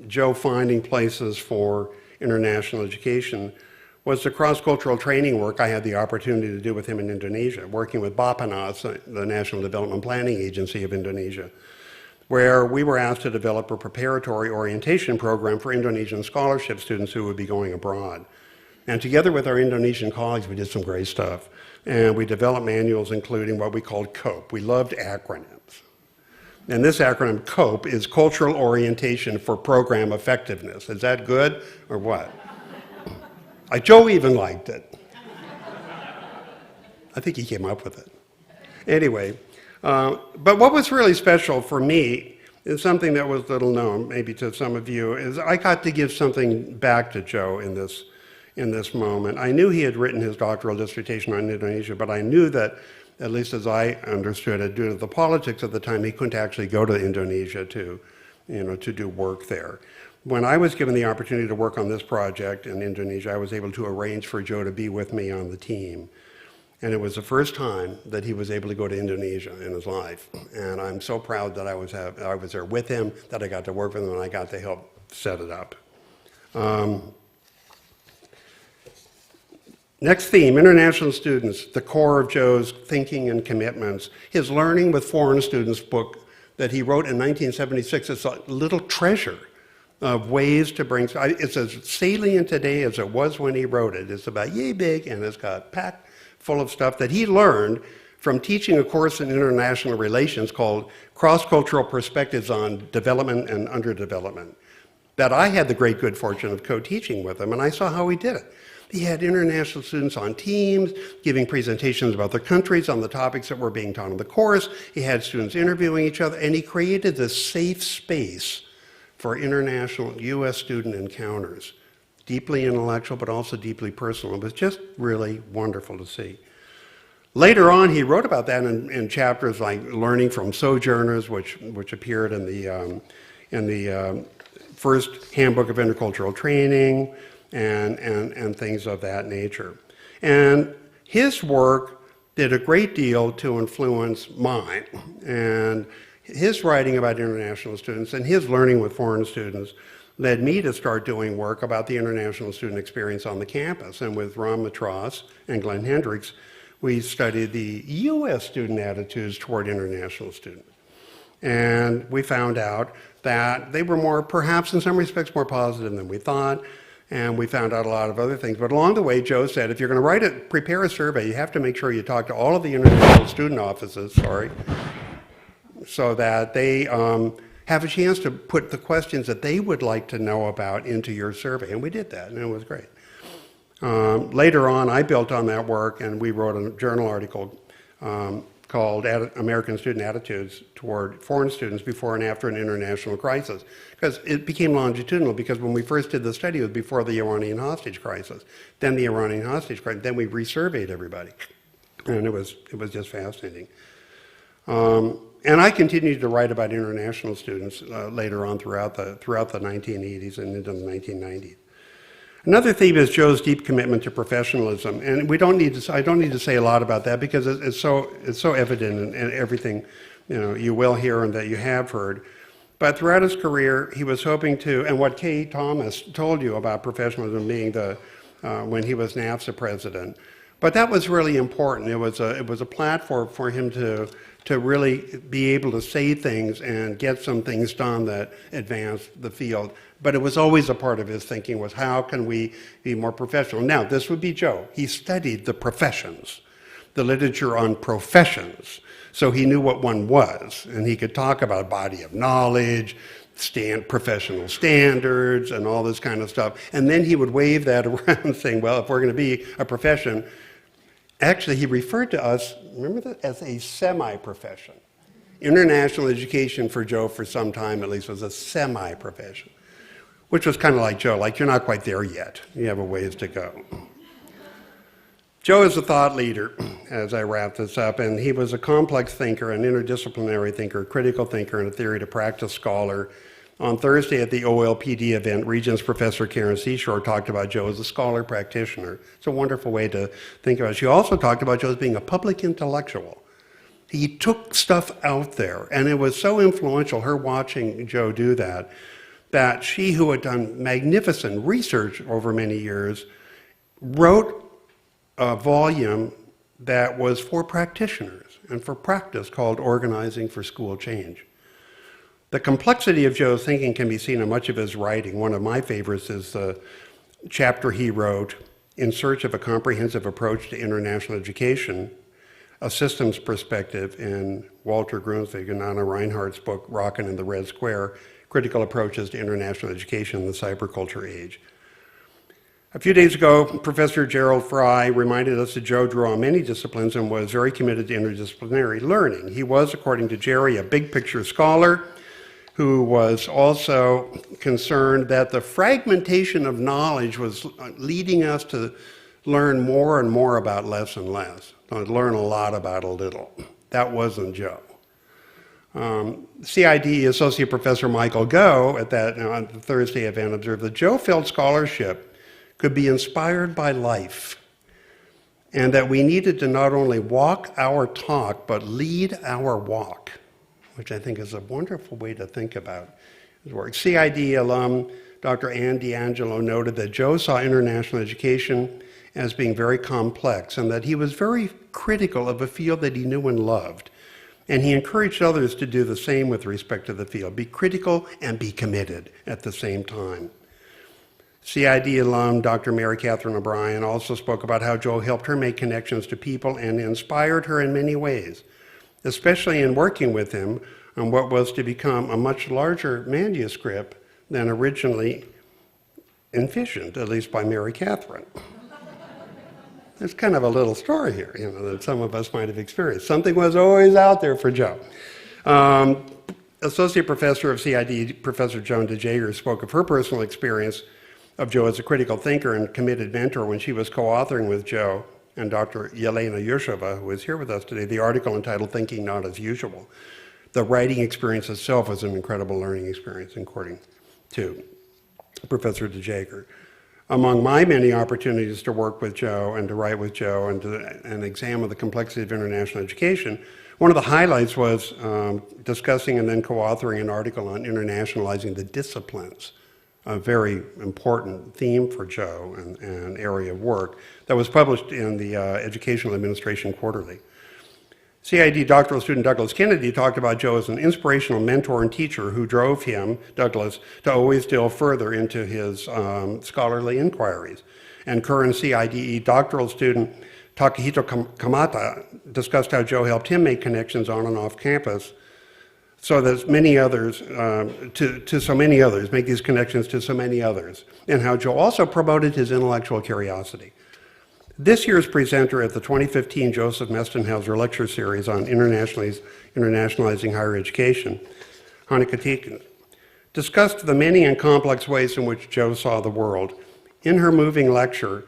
Joe finding places for international education was the cross-cultural training work I had the opportunity to do with him in Indonesia, working with Bappenas, the National Development Planning Agency of Indonesia, where we were asked to develop a preparatory orientation program for Indonesian scholarship students who would be going abroad. And together with our Indonesian colleagues, we did some great stuff. And we developed manuals including what we called COPE. We loved acronyms. And this acronym, COPE, is Cultural Orientation for Program Effectiveness. Is that good or what? Joe even liked it. I think he came up with it. Anyway, but what was really special for me is something that was little known, maybe to some of you, is I got to give something back to Joe in this moment. I knew he had written his doctoral dissertation on Indonesia, but I knew that, at least as I understood it, due to the politics of the time, he couldn't actually go to Indonesia to do work there. When I was given the opportunity to work on this project in Indonesia, I was able to arrange for Joe to be with me on the team. And it was the first time that he was able to go to Indonesia in his life. And I'm so proud that I was there with him, that I got to work with him, and I got to help set it up. Next theme, international students, the core of Joe's thinking and commitments. His Learning with Foreign Students book that he wrote in 1976 is a little treasure of ways to bring, it's as salient today as it was when he wrote it. It's about yay big, and it's got packed full of stuff that he learned from teaching a course in international relations called Cross-Cultural Perspectives on Development and Underdevelopment, that I had the great good fortune of co-teaching with him, and I saw how he did it. He had international students on teams, giving presentations about their countries on the topics that were being taught in the course. He had students interviewing each other, and he created this safe space for international U.S. student encounters. Deeply intellectual, but also deeply personal. It was just really wonderful to see. Later on, he wrote about that in chapters like Learning from Sojourners, which appeared in the first Handbook of Intercultural Training, and things of that nature. And his work did a great deal to influence mine. And his writing about international students and his learning with foreign students led me to start doing work about the international student experience on the campus. And with Ron Matras and Glenn Hendricks, we studied the U.S. student attitudes toward international students. And we found out that they were perhaps in some respects, more positive than we thought. And we found out a lot of other things. But along the way, Joe said, if you're going to prepare a survey, you have to make sure you talk to all of the international student offices, so that they have a chance to put the questions that they would like to know about into your survey. And we did that, and it was great. Later on, I built on that work, and we wrote a journal article called American Student Attitudes Toward Foreign Students Before and After an International Crisis. Because it became longitudinal, because when we first did the study, it was before the Iranian hostage crisis. Then the Iranian hostage crisis, then we resurveyed everybody. And it was just fascinating. And I continued to write about international students later on throughout the 1980s and into the 1990s. Another theme is Joe's deep commitment to professionalism, and I don't need to say a lot about that because it's so evident in everything you will hear and that you have heard. But throughout his career, he was hoping to, and what Kay Thomas told you about professionalism being when he was NAFSA president. But that was really important. It was a platform for him to really be able to say things and get some things done that advanced the field. But it was always a part of his thinking was how can we be more professional? Now, this would be Joe. He studied the professions, the literature on professions. So he knew what one was, and he could talk about a body of knowledge, professional standards, and all this kind of stuff. And then he would wave that around saying, well, if we're going to be a profession, actually, he referred to us, remember that, as a semi-profession. International education for Joe for some time, at least, was a semi-profession, which was kind of like Joe, like you're not quite there yet. You have a ways to go. Joe is a thought leader, as I wrap this up, and he was a complex thinker, an interdisciplinary thinker, critical thinker, and a theory to practice scholar. On Thursday at the OLPD event, Regents Professor Karen Seashore talked about Joe as a scholar practitioner. It's a wonderful way to think about it. She also talked about Joe as being a public intellectual. He took stuff out there, and it was so influential, her watching Joe do that, that she, who had done magnificent research over many years, wrote a volume that was for practitioners and for practice called Organizing for School Change. The complexity of Joe's thinking can be seen in much of his writing. One of my favorites is the chapter he wrote, In Search of a Comprehensive Approach to International Education, a systems perspective in Walter Grundtvig and Anna Reinhardt's book, Rockin' in the Red Square, Critical Approaches to International Education in the Cyberculture Age. A few days ago, Professor Gerald Fry reminded us that Joe drew on many disciplines and was very committed to interdisciplinary learning. He was, according to Jerry, a big picture scholar who was also concerned that the fragmentation of knowledge was leading us to learn more and more about less and less, to learn a lot about a little. That wasn't Joe. CID Associate Professor Michael Goh at that on the Thursday event observed that Joe felt scholarship could be inspired by life, and that we needed to not only walk our talk, but lead our walk, which I think is a wonderful way to think about his work. CID alum Dr. Ann D'Angelo noted that Joe saw international education as being very complex and that he was very critical of a field that he knew and loved. And he encouraged others to do the same with respect to the field. Be critical and be committed at the same time. CID alum Dr. Mary Catherine O'Brien also spoke about how Joe helped her make connections to people and inspired her in many ways, especially in working with him on what was to become a much larger manuscript than originally envisioned, at least by Mary Catherine. There's kind of a little story here, that some of us might have experienced. Something was always out there for Joe. Associate Professor of CID, Professor Joan DeJager, spoke of her personal experience of Joe as a critical thinker and committed mentor when she was co-authoring with Joe and Dr. Yelena Yusheva, who is here with us today, the article entitled Thinking Not as Usual. The writing experience itself was an incredible learning experience, according to Professor DeJager. Among my many opportunities to work with Joe and to write with Joe and examine the complexity of international education, one of the highlights was discussing and then co-authoring an article on internationalizing the disciplines, a very important theme for Joe and area of work that was published in the Educational Administration Quarterly. CID doctoral student Douglas Kennedy talked about Joe as an inspirational mentor and teacher who drove him, Douglas, to always delve further into his scholarly inquiries. And current CIDE doctoral student Takahito Kamata discussed how Joe helped him make connections on and off campus so that many others, to so many others, make these connections to so many others, and how Joe also promoted his intellectual curiosity. This year's presenter at the 2015 Josef Mestenhauser Lecture Series on Internationalizing Higher Education, Hanneke Tietgens, discussed the many and complex ways in which Joe saw the world. In her moving lecture,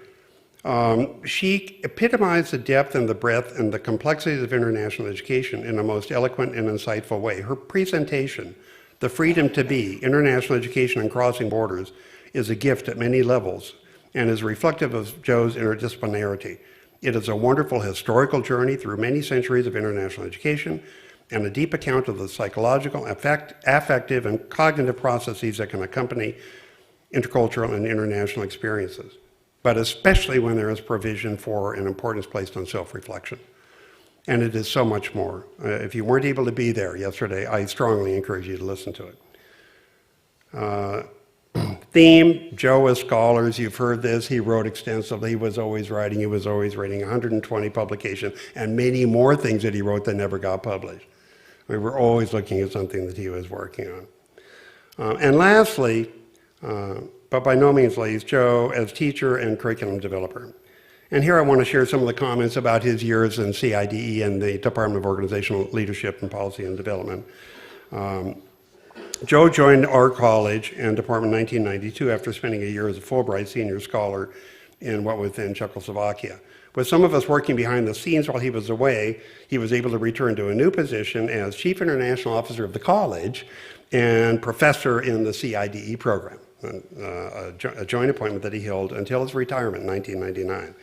she epitomized the depth and the breadth and the complexities of international education in a most eloquent and insightful way. Her presentation, The Freedom to Be, International Education and Crossing Borders, is a gift at many levels and is reflective of Joe's interdisciplinarity. It is a wonderful historical journey through many centuries of international education and a deep account of the psychological, affective, and cognitive processes that can accompany intercultural and international experiences, but especially when there is provision for and importance placed on self-reflection. And it is so much more. If you weren't able to be there yesterday, I strongly encourage you to listen to it. Theme, Joe as scholars, you've heard this, he wrote extensively, he was always writing 120 publications, and many more things that he wrote that never got published. We were always looking at something that he was working on. And lastly, but by no means least, Joe as teacher and curriculum developer. And here I want to share some of the comments about his years in CIDE and the Department of Organizational Leadership and Policy and Development. Joe joined our college and department in 1992 after spending a year as a Fulbright senior scholar in what was then Czechoslovakia. With some of us working behind the scenes while he was away, he was able to return to a new position as Chief International Officer of the college and professor in the CIDE program, a joint appointment that he held until his retirement in 1999.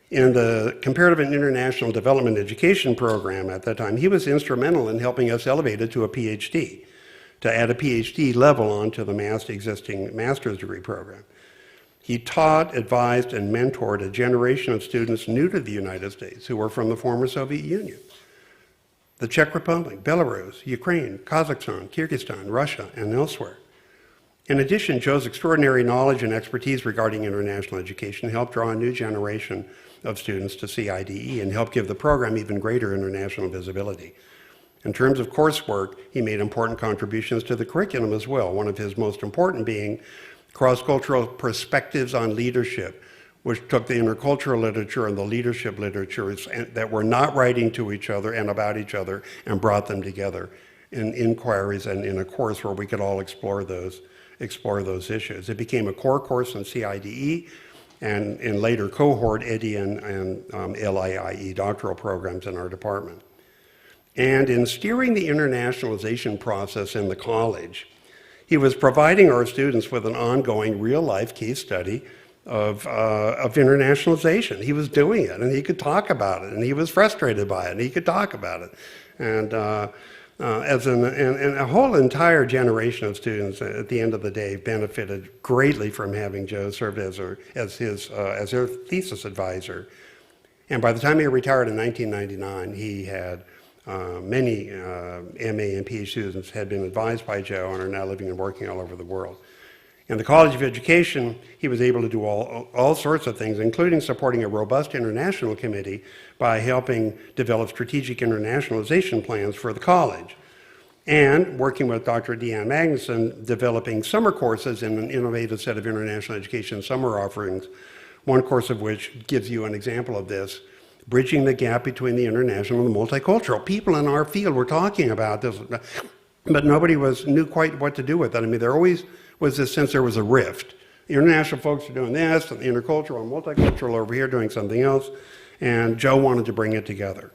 In the Comparative and International Development Education program at that time, he was instrumental in helping us elevate it to a PhD, to add a PhD level onto the existing master's degree program. He taught, advised, and mentored a generation of students new to the United States who were from the former Soviet Union, the Czech Republic, Belarus, Ukraine, Kazakhstan, Kyrgyzstan, Russia, and elsewhere. In addition, Joe's extraordinary knowledge and expertise regarding international education helped draw a new generation of students to CIDE and helped give the program even greater international visibility. In terms of coursework, he made important contributions to the curriculum as well, one of his most important being cross-cultural perspectives on leadership, which took the intercultural literature and the leadership literatures that were not writing to each other and about each other and brought them together in inquiries and in a course where we could all explore those issues. It became a core course in CIDE and in later cohort EDI and LIIE doctoral programs in our department. And in steering the internationalization process in the college, he was providing our students with an ongoing real-life case study of internationalization. He was doing it, and he could talk about it, and he was frustrated by it, and he could talk about it. And and a whole entire generation of students at the end of the day benefited greatly from having Joe served as their thesis advisor. And by the time he retired in 1999, he had many MA and PhD students had been advised by Joe and are now living and working all over the world. In the College of Education, he was able to do all sorts of things, including supporting a robust international committee by helping develop strategic internationalization plans for the college, and working with Dr. Deanne Magnuson, developing summer courses in an innovative set of international education summer offerings, one course of which gives you an example of this, bridging the gap between the international and the multicultural. People in our field were talking about this, but nobody knew quite what to do with it. I mean, there always was this sense there was a rift. The international folks are doing this, and the intercultural and multicultural over here doing something else, and Joe wanted to bring it together.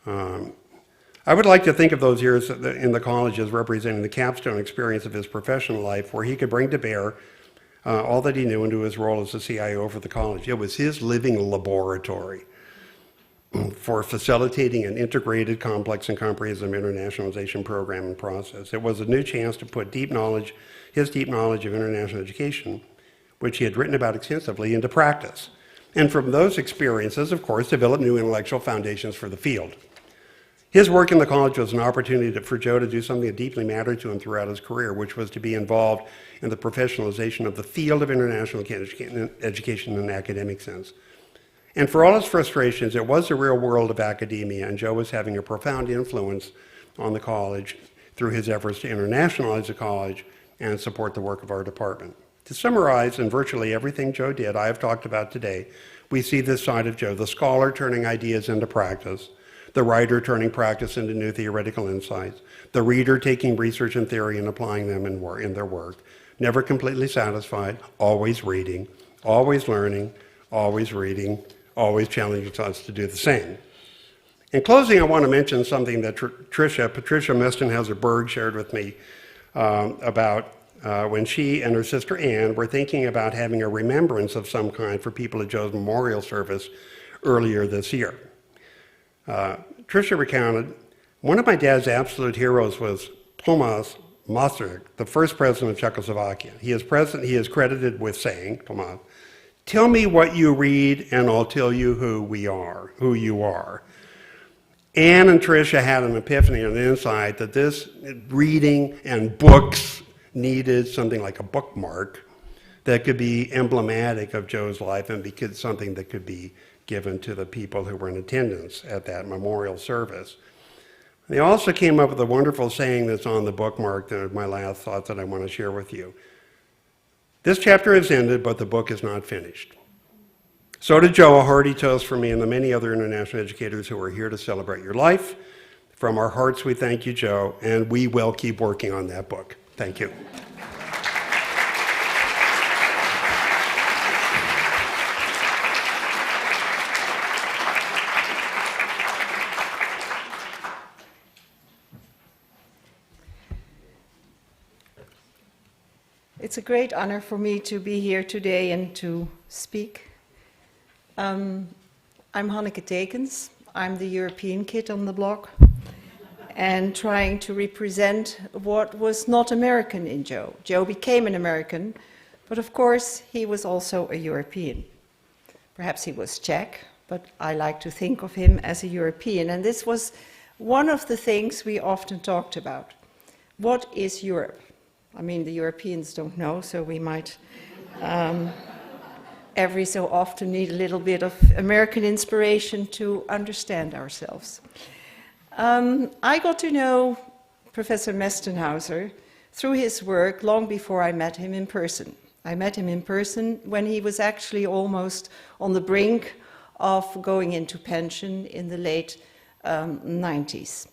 I would like to think of those years in the college as representing the capstone experience of his professional life, where he could bring to bear all that he knew into his role as the CIO for the college. It was his living laboratory for facilitating an integrated, complex, and comprehensive internationalization program and process. It was a new chance to put his deep knowledge of international education, which he had written about extensively, into practice. And from those experiences, of course, develop new intellectual foundations for the field. His work in the college was an opportunity for Joe to do something that deeply mattered to him throughout his career, which was to be involved in the professionalization of the field of international education in an academic sense. And for all his frustrations, it was the real world of academia, and Joe was having a profound influence on the college through his efforts to internationalize the college and support the work of our department. To summarize, in virtually everything Joe did, I have talked about today, we see this side of Joe, the scholar turning ideas into practice, the writer turning practice into new theoretical insights, the reader taking research and theory and applying them in their work, never completely satisfied, always reading, always learning, always reading, always challenging us to do the same. In closing, I want to mention something that Patricia Mestenhauser-Berg shared with me about when she and her sister Ann were thinking about having a remembrance of some kind for people at Joe's memorial service earlier this year. Tricia recounted, one of my dad's absolute heroes was Tomáš Masaryk, the first president of Czechoslovakia. He is credited with saying, Tomáš, "Tell me what you read and I'll tell you who you are." Ann and Tricia had an epiphany and an insight that this reading and books needed something like a bookmark that could be emblematic of Joe's life and be something that could be given to the people who were in attendance at that memorial service. They also came up with a wonderful saying that's on the bookmark, that my last thought that I want to share with you. This chapter has ended, but the book is not finished. So to Joe, a hearty toast from me and the many other international educators who are here to celebrate your life. From our hearts, we thank you, Joe, and we will keep working on that book. Thank you. It's a great honor for me to be here today and to speak. I'm Hanneke Tekens. I'm the European kid on the block and trying to represent what was not American in Joe. Joe became an American, but of course he was also a European. Perhaps he was Czech, but I like to think of him as a European. And this was one of the things we often talked about. What is Europe? I mean, the Europeans don't know, so we might every so often need a little bit of American inspiration to understand ourselves. I got to know Professor Mestenhauser through his work long before I met him in person. I met him in person when he was actually almost on the brink of going into pension in the late 90s.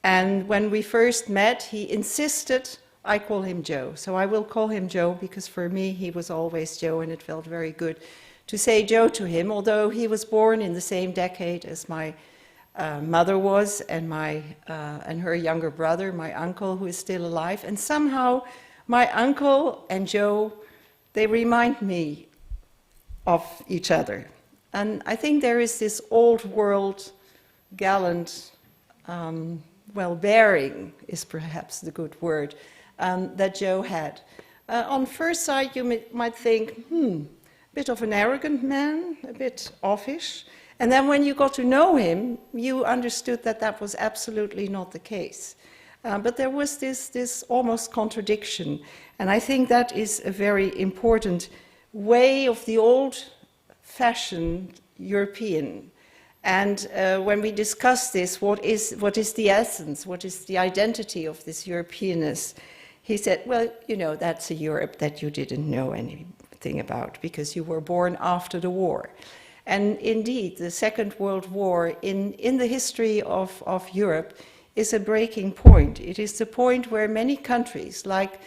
And when we first met, he insisted I call him Joe. So I will call him Joe because for me he was always Joe, and it felt very good to say Joe to him, although he was born in the same decade as my mother was, and her younger brother, my uncle, who is still alive. And somehow my uncle and Joe, they remind me of each other. And I think there is this old world, gallant, well-bearing is perhaps the good word, that Joe had. On first sight, you might think, a bit of an arrogant man, a bit offish. And then when you got to know him, you understood that that was absolutely not the case. But there was this almost contradiction. And I think that is a very important way of the old-fashioned European. And when we discuss this, what is the essence, what is the identity of this Europeanness, he said, well, you know, that's a Europe that you didn't know anything about because you were born after the war. And indeed, the Second World War in the history of Europe is a breaking point. It is the point where many countries, like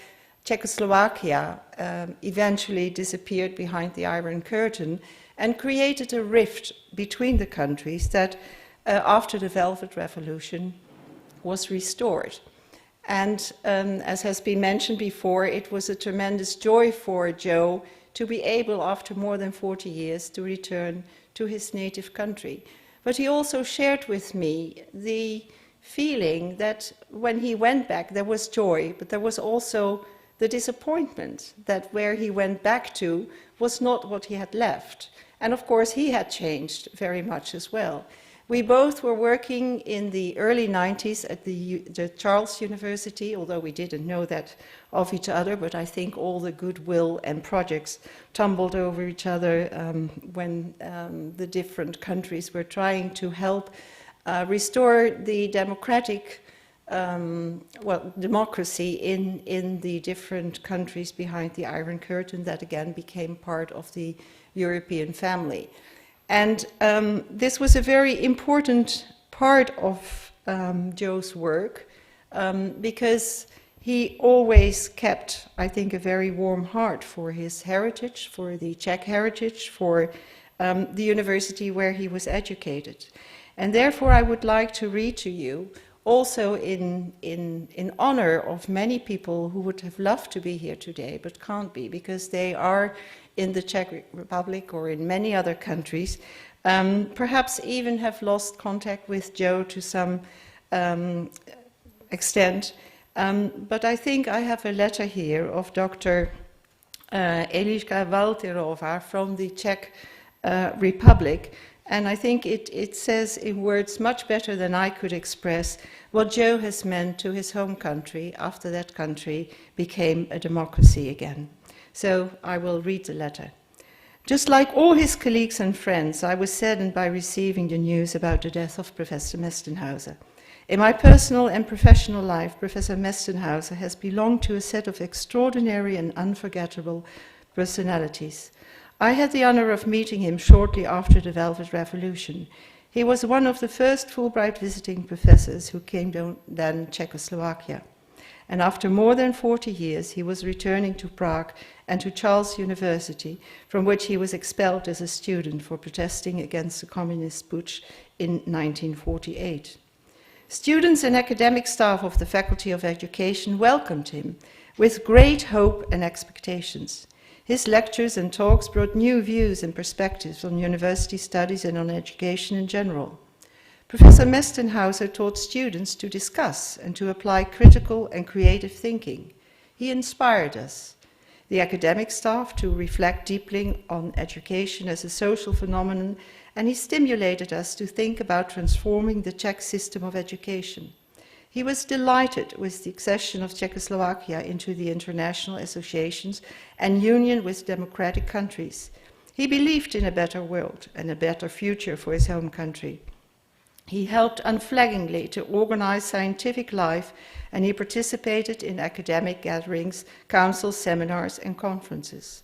Czechoslovakia, eventually disappeared behind the Iron Curtain and created a rift between the countries that, after the Velvet Revolution, was restored. And as has been mentioned before, it was a tremendous joy for Joe to be able, after more than 40 years, to return to his native country. But he also shared with me the feeling that when he went back, there was joy, but there was also the disappointment that where he went back to was not what he had left. And of course, he had changed very much as well. We both were working in the early 90s at the Charles University, although we didn't know that of each other, but I think all the goodwill and projects tumbled over each other when the different countries were trying to help restore the democratic, democracy in the different countries behind the Iron Curtain that again became part of the European family. And this was a very important part of Joe's work because he always kept, I think, a very warm heart for his heritage, for the Czech heritage, for the university where he was educated. And therefore I would like to read to you, also in honor of many people who would have loved to be here today but can't be because they are in the Czech Republic or in many other countries, perhaps even have lost contact with Joe to some extent. But I think I have a letter here of Dr. Eliška Valterová from the Czech Republic, and I think it says in words much better than I could express what Joe has meant to his home country after that country became a democracy again. So I will read the letter. Just like all his colleagues and friends, I was saddened by receiving the news about the death of Professor Mestenhauser. In my personal and professional life, Professor Mestenhauser has belonged to a set of extraordinary and unforgettable personalities. I had the honor of meeting him shortly after the Velvet Revolution. He was one of the first Fulbright visiting professors who came to then Czechoslovakia. And after more than 40 years, he was returning to Prague and to Charles University, from which he was expelled as a student for protesting against the communist putsch in 1948. Students and academic staff of the Faculty of Education welcomed him with great hope and expectations. His lectures and talks brought new views and perspectives on university studies and on education in general. Professor Mestenhauser taught students to discuss and to apply critical and creative thinking. He inspired us, the academic staff, to reflect deeply on education as a social phenomenon, and he stimulated us to think about transforming the Czech system of education. He was delighted with the accession of Czechoslovakia into the international associations and union with democratic countries. He believed in a better world and a better future for his home country. He helped unflaggingly to organize scientific life, and he participated in academic gatherings, councils, seminars, and conferences.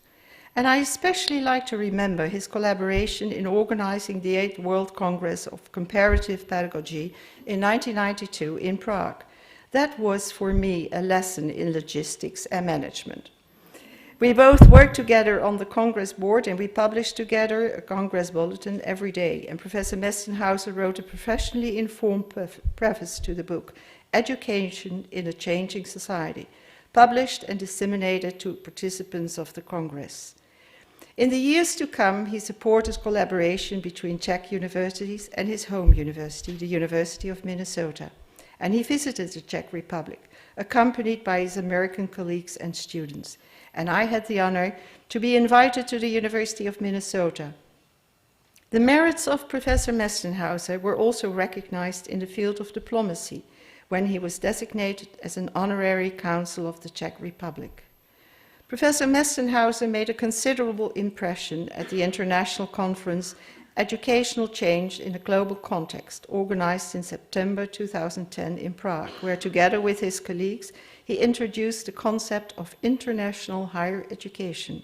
And I especially like to remember his collaboration in organizing the 8th World Congress of Comparative Pedagogy in 1992 in Prague. That was, for me, a lesson in logistics and management. We both worked together on the Congress board, and we published together a Congress bulletin every day. And Professor Mestenhauser wrote a professionally informed preface to the book, Education in a Changing Society, published and disseminated to participants of the Congress. In the years to come, he supported collaboration between Czech universities and his home university, the University of Minnesota. And he visited the Czech Republic, accompanied by his American colleagues and students. And I had the honor to be invited to the University of Minnesota. The merits of Professor Mestenhauser were also recognized in the field of diplomacy when he was designated as an honorary consul of the Czech Republic. Professor Mestenhauser made a considerable impression at the international conference Educational Change in a Global Context, organized in September 2010 in Prague, where together with his colleagues, he introduced the concept of international higher education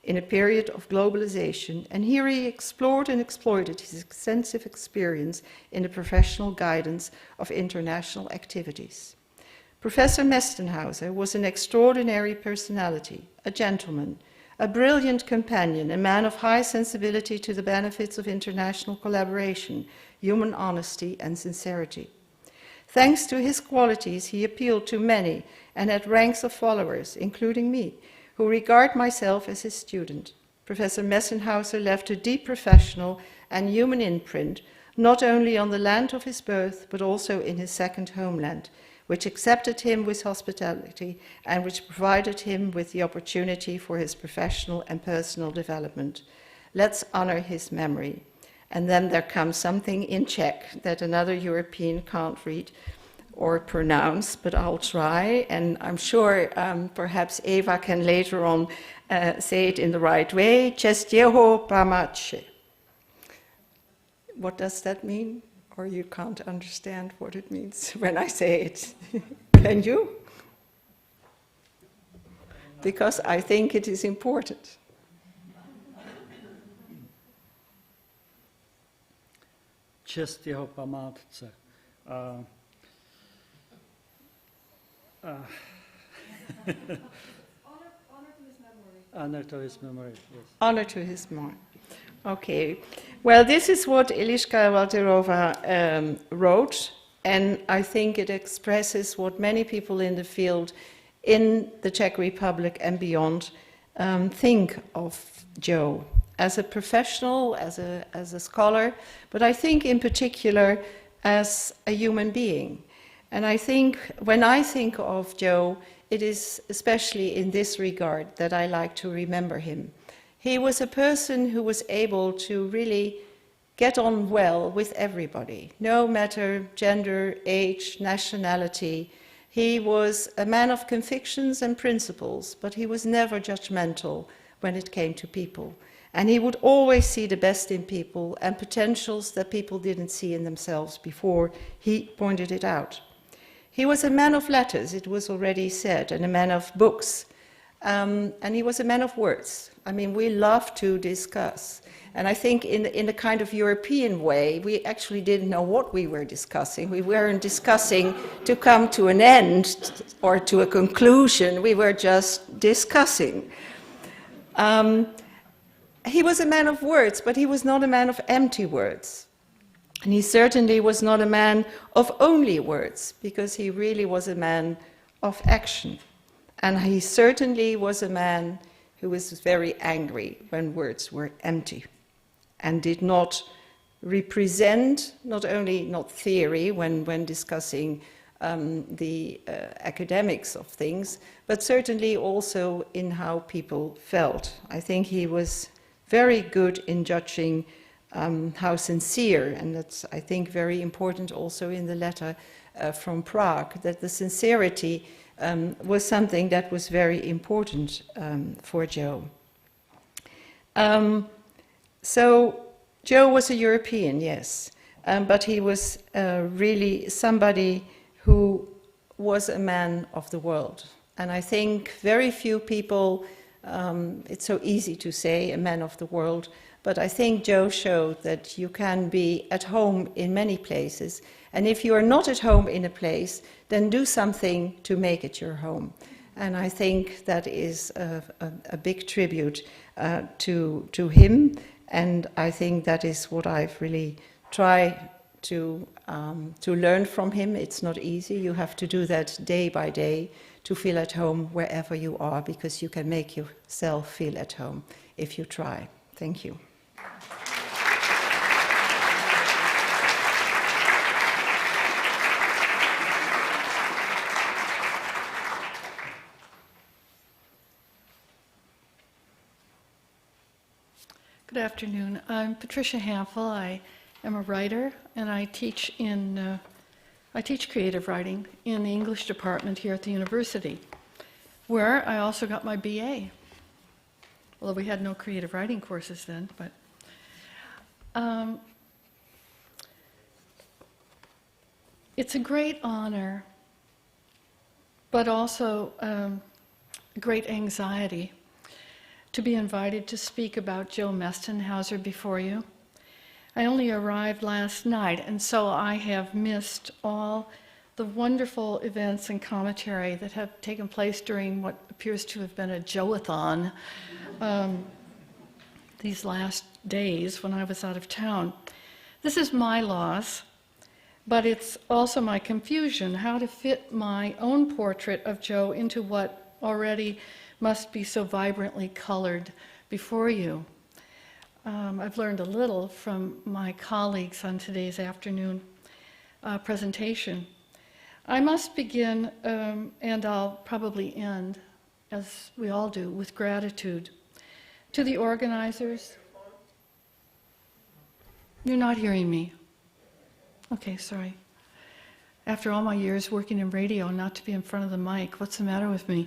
in a period of globalization, and here he explored and exploited his extensive experience in the professional guidance of international activities. Professor Mestenhauser was an extraordinary personality, a gentleman, a brilliant companion, a man of high sensibility to the benefits of international collaboration, human honesty, and sincerity. Thanks to his qualities, he appealed to many and had ranks of followers, including me, who regard myself as his student. Professor Mestenhauser left a deep professional and human imprint, not only on the land of his birth, but also in his second homeland, which accepted him with hospitality and which provided him with the opportunity for his professional and personal development. Let's honor his memory. And then there comes something in Czech that another European can't read or pronounce, but I'll try, and I'm sure perhaps Eva can later on say it in the right way. Čestěho pamače. What does that mean? Or you can't understand what it means when I say it. Can you? Because I think it is important. Čest jeho památce. Honor to his memory, yes. Honor to his memory. Okay. Well, this is what Eliška Walterova wrote, and I think it expresses what many people in the field in the Czech Republic and beyond think of Joe as a professional, as a scholar, but I think in particular as a human being. And I think when I think of Joe, it is especially in this regard that I like to remember him. He was a person who was able to really get on well with everybody, no matter gender, age, nationality. He was a man of convictions and principles, but he was never judgmental when it came to people. And he would always see the best in people and potentials that people didn't see in themselves before he pointed it out. He was a man of letters, it was already said, and a man of books. And he was a man of words. I mean, we love to discuss. And I think in a kind of European way, we actually didn't know what we were discussing. We weren't discussing to come to an end or to a conclusion. We were just discussing. He was a man of words, but he was not a man of empty words. And he certainly was not a man of only words, because he really was a man of action. And he certainly was a man who was very angry when words were empty and did not represent, not only not theory when discussing the academics of things, but certainly also in how people felt. I think he was very good in judging how sincere, and that's, I think, very important also in the letter from Prague, that the sincerity was something that was very important for Joe. So Joe was a European, yes, but he was really somebody who was a man of the world. And I think very few people, it's so easy to say a man of the world, but I think Joe showed that you can be at home in many places. And if you are not at home in a place, then do something to make it your home. And I think that is a big tribute to him. And I think that is what I've really tried to learn from him. It's not easy. You have to do that day by day to feel at home wherever you are, because you can make yourself feel at home if you try. Thank you. Good afternoon. I'm Patricia Hampel. I am a writer, and I teach creative writing in the English department here at the university, where I also got my BA. Although we had no creative writing courses then, but it's a great honor, but also great anxiety to be invited to speak about Joe Mestenhauser before you. I only arrived last night, and so I have missed all the wonderful events and commentary that have taken place during what appears to have been a Joe-a-thon these last days when I was out of town. This is my loss, but it's also my confusion, how to fit my own portrait of Joe into what already must be so vibrantly colored before you. I've learned a little from my colleagues on today's afternoon presentation. I must begin, and I'll probably end, as we all do, with gratitude to the organizers. You're not hearing me. Okay, sorry. After all my years working in radio, not to be in front of the mic, what's the matter with me?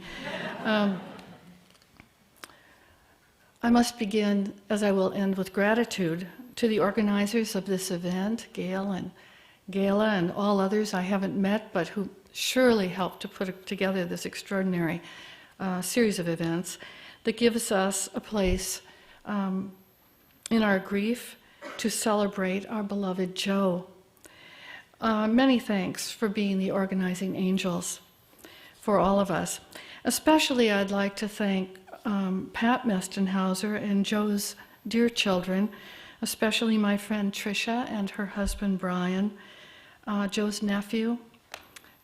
I must begin, as I will end, with gratitude to the organizers of this event, Gail and Gala and all others I haven't met, but who surely helped to put together this extraordinary series of events that gives us a place in our grief to celebrate our beloved Joe. Many thanks for being the organizing angels for all of us. Especially I'd like to thank Pat Mestenhauser and Joe's dear children, especially my friend Tricia and her husband Brian, Joe's nephew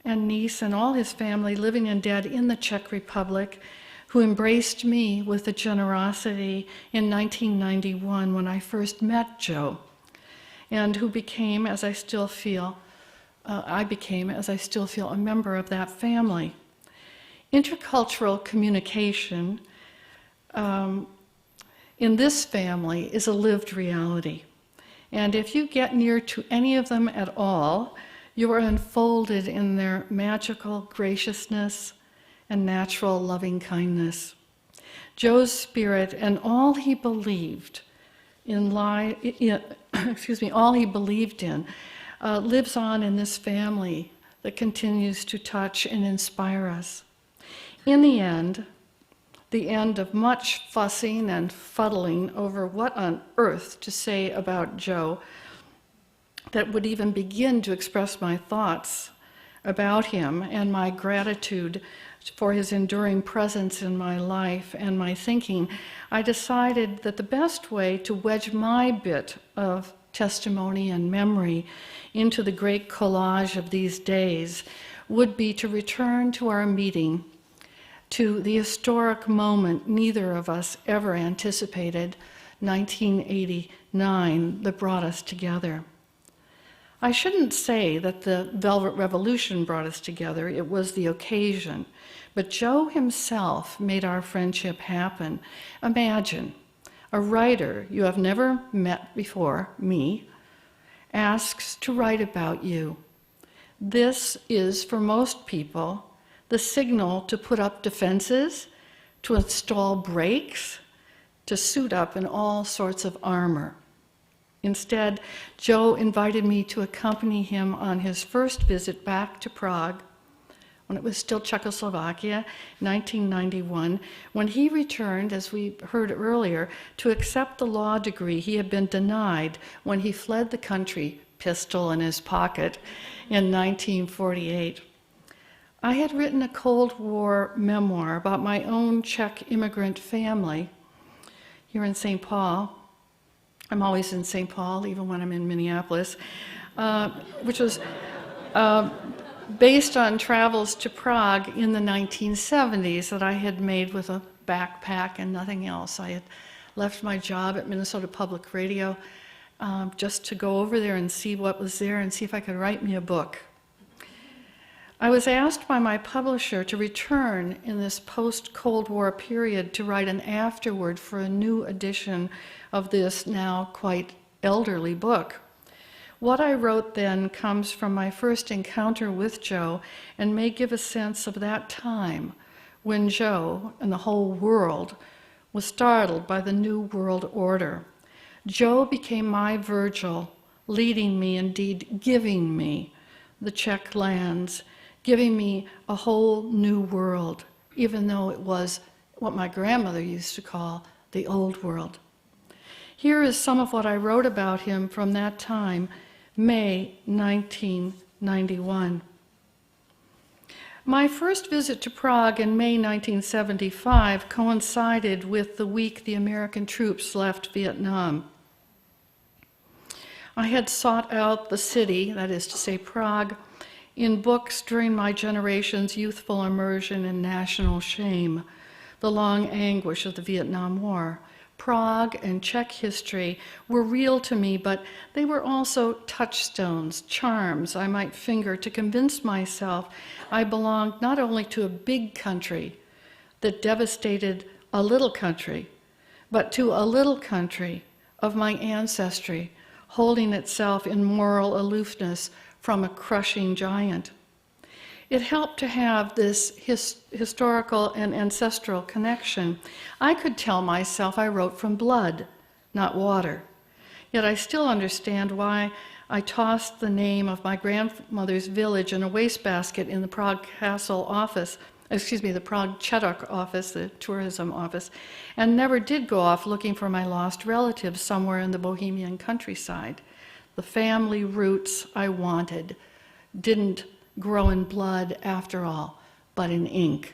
and niece and all his family living and dead in the Czech Republic, who embraced me with a generosity in 1991 when I first met Joe, and who became, as I still feel, a member of that family. Intercultural communication in this family is a lived reality. And if you get near to any of them at all, you are enfolded in their magical graciousness and natural loving kindness. Joe's spirit and all he believed in lives on in this family that continues to touch and inspire us. In the end of much fussing and fuddling over what on earth to say about Joe that would even begin to express my thoughts about him and my gratitude for his enduring presence in my life and my thinking, I decided that the best way to wedge my bit of testimony and memory into the great collage of these days would be to return to our meeting, to the historic moment neither of us ever anticipated, 1989, that brought us together. I shouldn't say that the Velvet Revolution brought us together, it was the occasion, but Joe himself made our friendship happen. Imagine a writer you have never met before, me, asks to write about you. This is, for most people, the signal to put up defenses, to install brakes, to suit up in all sorts of armor. Instead, Joe invited me to accompany him on his first visit back to Prague, when it was still Czechoslovakia, 1991, when he returned, as we heard earlier, to accept the law degree he had been denied when he fled the country, pistol in his pocket, in 1948. I had written a Cold War memoir about my own Czech immigrant family here in St. Paul. I'm always in St. Paul, even when I'm in Minneapolis, which was based on travels to Prague in the 1970s that I had made with a backpack and nothing else. I had left my job at Minnesota Public Radio just to go over there and see what was there and see if I could write me a book. I was asked by my publisher to return in this post-Cold War period to write an afterword for a new edition of this now quite elderly book. What I wrote then comes from my first encounter with Joe and may give a sense of that time when Joe and the whole world was startled by the New World Order. Joe became my Virgil, leading me, indeed giving me the Czech lands, giving me a whole new world, even though it was what my grandmother used to call the old world. Here is some of what I wrote about him from that time, May 1991. My first visit to Prague in May 1975 coincided with the week the American troops left Vietnam. I had sought out the city, that is to say Prague, in books during my generation's youthful immersion in national shame, the long anguish of the Vietnam War. Prague and Czech history were real to me, but they were also touchstones, charms I might finger to convince myself I belonged not only to a big country that devastated a little country, but to a little country of my ancestry, holding itself in moral aloofness from a crushing giant. It helped to have this historical and ancestral connection. I could tell myself I wrote from blood, not water. Yet I still understand why I tossed the name of my grandmother's village in a wastebasket in the Prague Castle office, the Prague Chetok office, the tourism office, and never did go off looking for my lost relatives somewhere in the Bohemian countryside. The family roots I wanted didn't grow in blood after all, but in ink.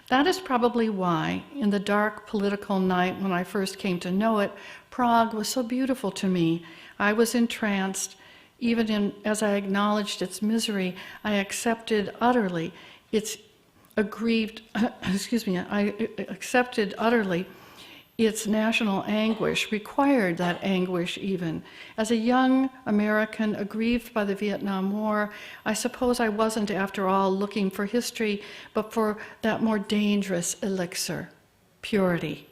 That is probably why, in the dark political night when I first came to know it, Prague was so beautiful to me. I was entranced. Even as I acknowledged its misery, I accepted utterly its its national anguish, required that anguish even. As a young American aggrieved by the Vietnam War, I suppose I wasn't, after all, looking for history, but for that more dangerous elixir, purity.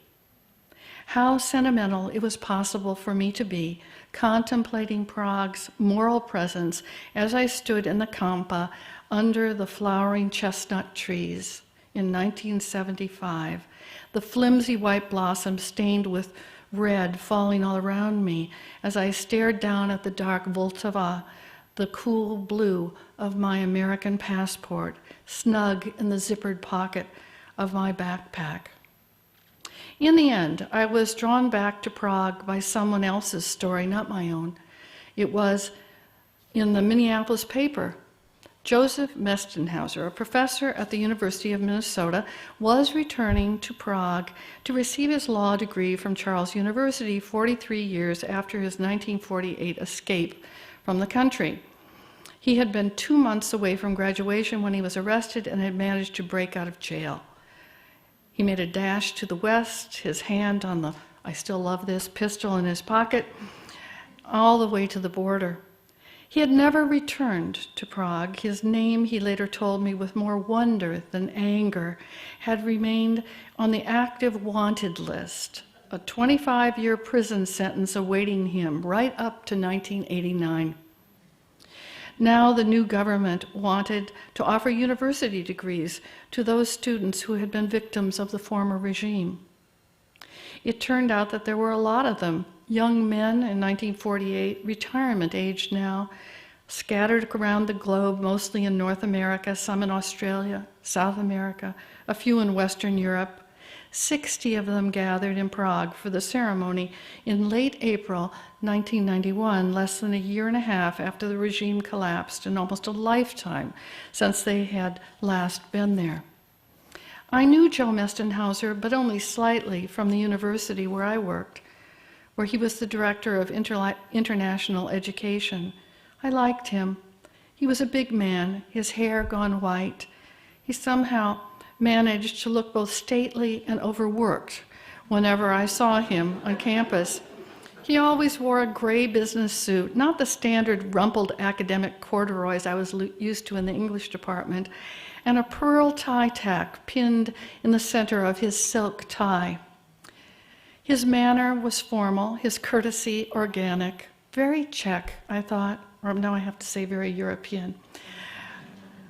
How sentimental it was possible for me to be, contemplating Prague's moral presence as I stood in the Kampa under the flowering chestnut trees in 1975, the flimsy white blossoms stained with red falling all around me as I stared down at the dark Vltava, the cool blue of my American passport, snug in the zippered pocket of my backpack. In the end, I was drawn back to Prague by someone else's story, not my own. It was in the Minneapolis paper. Josef Mestenhauser, a professor at the University of Minnesota, was returning to Prague to receive his law degree from Charles University 43 years after his 1948 escape from the country. He had been 2 months away from graduation when he was arrested and had managed to break out of jail. He made a dash to the west, his hand on the, I still love this, pistol in his pocket, all the way to the border. He had never returned to Prague. His name, he later told me with more wonder than anger, had remained on the active wanted list a 25-year prison sentence awaiting him right up to 1989. Now the new government wanted to offer university degrees to those students who had been victims of the former regime. It turned out that there were a lot of them, young men in 1948, retirement age now, scattered around the globe, mostly in North America, some in Australia, South America, a few in Western Europe. 60 of them gathered in Prague for the ceremony in late April 1991, less than a year and a half after the regime collapsed, and almost a lifetime since they had last been there. I knew Joe Mestenhauser, but only slightly, from the university where I worked, where he was the director of international education. I liked him. He was a big man, his hair gone white. He somehow managed to look both stately and overworked whenever I saw him on campus. He always wore a gray business suit, not the standard rumpled academic corduroys I was used to in the English department, and a pearl tie tack pinned in the center of his silk tie. His manner was formal, his courtesy organic, very Czech, I thought, or now I have to say very European.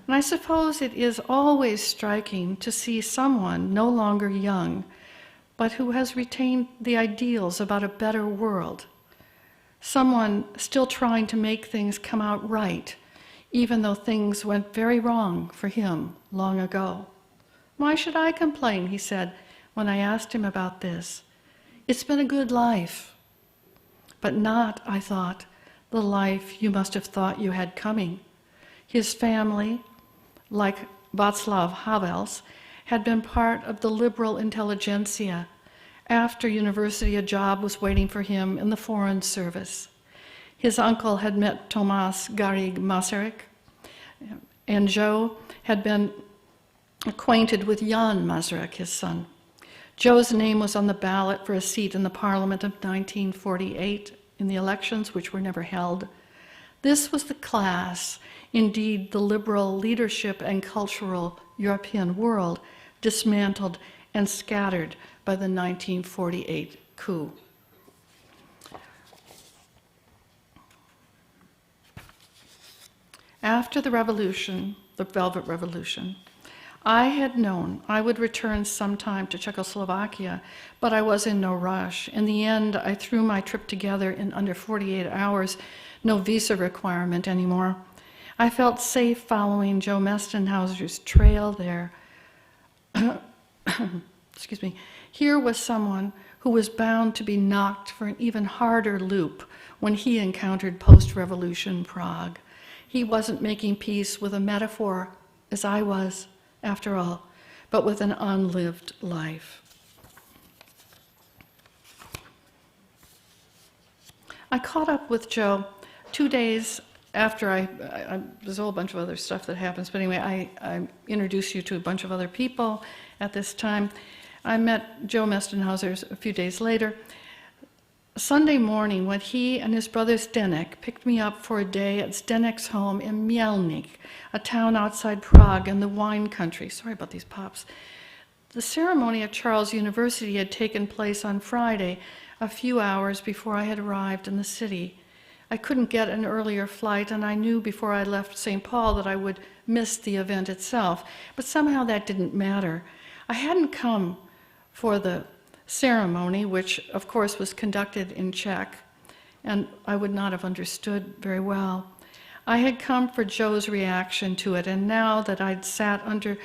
And I suppose it is always striking to see someone no longer young, but who has retained the ideals about a better world. Someone still trying to make things come out right, even though things went very wrong for him long ago. "Why should I complain?" he said when I asked him about this. "It's been a good life." But not, I thought, the life you must have thought you had coming. His family, like Václav Havel's, had been part of the liberal intelligentsia. After university, a job was waiting for him in the Foreign Service. His uncle had met Tomáš Garrigue Masaryk, and Joe had been acquainted with Jan Masaryk, his son. Joe's name was on the ballot for a seat in the Parliament of 1948 in the elections, which were never held. This was the class, indeed the liberal leadership and cultural European world, dismantled and scattered by the 1948 coup. After the revolution, the Velvet Revolution, I had known I would return sometime to Czechoslovakia, but I was in no rush. In the end, I threw my trip together in under 48 hours, no visa requirement anymore. I felt safe following Joe Mestenhauser's trail there. Excuse me. Here was someone who was bound to be knocked for an even harder loop when he encountered post-revolution Prague. He wasn't making peace with a metaphor, as I was, after all, but with an unlived life. I caught up with Joe 2 days after there's a whole bunch of other stuff that happens, but anyway, I introduced you to a bunch of other people at this time. I met Joe Mestenhauser a few days later. Sunday morning, when he and his brother Zdenek picked me up for a day at Zdenek's home in Mielnik, a town outside Prague in the wine country. Sorry about these pops. The ceremony at Charles University had taken place on Friday, a few hours before I had arrived in the city. I couldn't get an earlier flight, and I knew before I left St. Paul that I would miss the event itself, but somehow that didn't matter. I hadn't come for the ceremony, which of course was conducted in Czech, and I would not have understood very well. I had come for Joe's reaction to it, and now that I'd sat under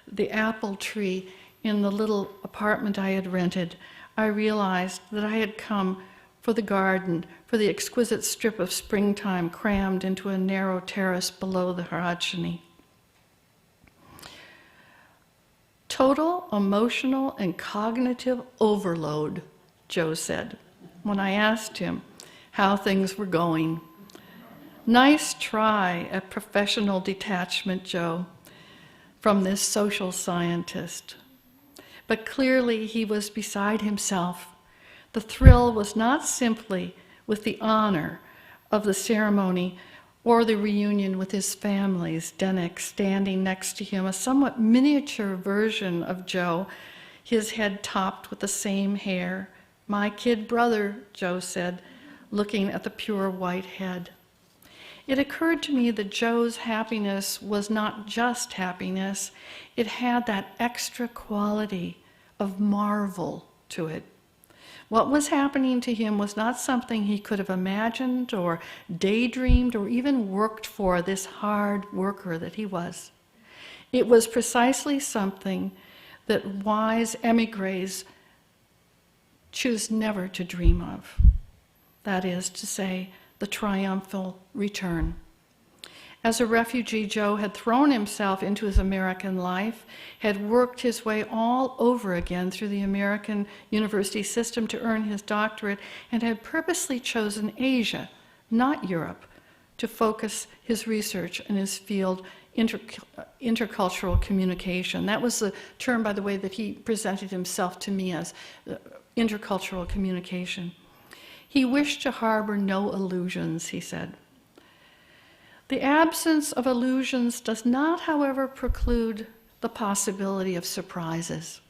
the apple tree in the little apartment I had rented, I realized that I had come for the garden, for the exquisite strip of springtime crammed into a narrow terrace below the Hrádčany. Total emotional and cognitive overload, Joe said, when I asked him how things were going. Nice try at professional detachment, Joe, from this social scientist. But clearly he was beside himself. The thrill was not simply with the honor of the ceremony or the reunion with his family, Zdenek standing next to him, a somewhat miniature version of Joe, his head topped with the same hair, My kid brother, Joe said, looking at the pure white head. It occurred to me that Joe's happiness was not just happiness, it had that extra quality of marvel to it. What was happening to him was not something he could have imagined or daydreamed or even worked for, this hard worker that he was. It was precisely something that wise emigres choose never to dream of. That is to say, the triumphal return. As a refugee, Joe had thrown himself into his American life, had worked his way all over again through the American university system to earn his doctorate, and had purposely chosen Asia, not Europe, to focus his research in his field, intercultural communication. That was the term, by the way, that he presented himself to me as, intercultural communication. He wished to harbor no illusions, he said. The absence of illusions does not, however, preclude the possibility of surprises.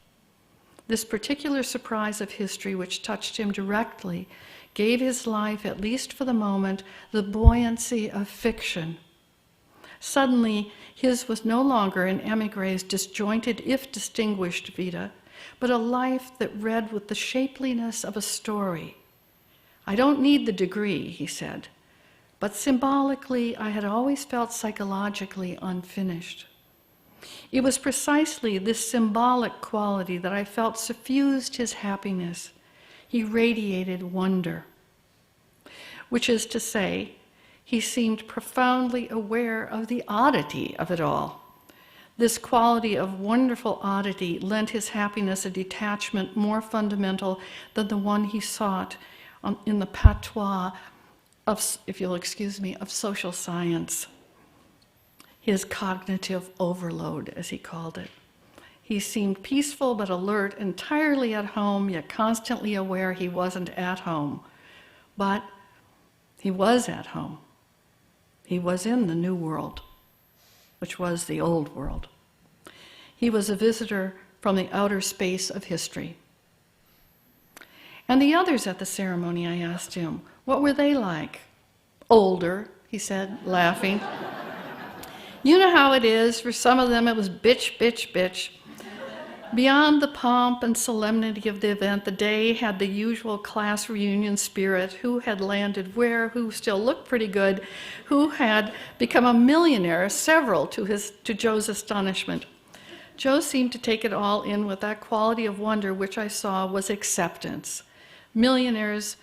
This particular surprise of history, which touched him directly, gave his life, at least for the moment, the buoyancy of fiction. Suddenly, his was no longer an emigre's disjointed, if distinguished vita, but a life that read with the shapeliness of a story. I don't need the degree, he said, but symbolically, I had always felt psychologically unfinished. It was precisely this symbolic quality that I felt suffused his happiness. He radiated wonder, which is to say, he seemed profoundly aware of the oddity of it all. This quality of wonderful oddity lent his happiness a detachment more fundamental than the one he sought in the patois of, if you'll excuse me, of social science. His cognitive overload, as he called it. He seemed peaceful but alert, entirely at home, yet constantly aware he wasn't at home. But he was at home. He was in the new world, which was the old world. He was a visitor from the outer space of history. And the others at the ceremony, I asked him, what were they like? Older, he said, laughing. You know how it is. For some of them, it was bitch, bitch, bitch. Beyond the pomp and solemnity of the event, the day had the usual class reunion spirit. Who had landed where, who still looked pretty good, who had become a millionaire, several to Joe's astonishment. Joe seemed to take it all in with that quality of wonder which I saw was acceptance. Millionaires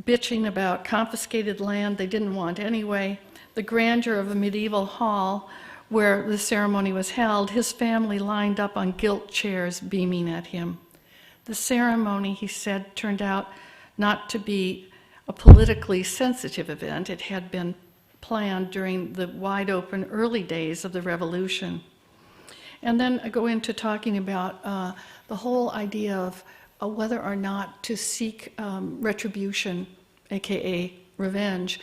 bitching about confiscated land they didn't want anyway, the grandeur of a medieval hall where the ceremony was held, his family lined up on gilt chairs beaming at him. The ceremony, he said, turned out not to be a politically sensitive event. It had been planned during the wide-open early days of the revolution. And then I go into talking about the whole idea of whether or not to seek retribution, aka revenge,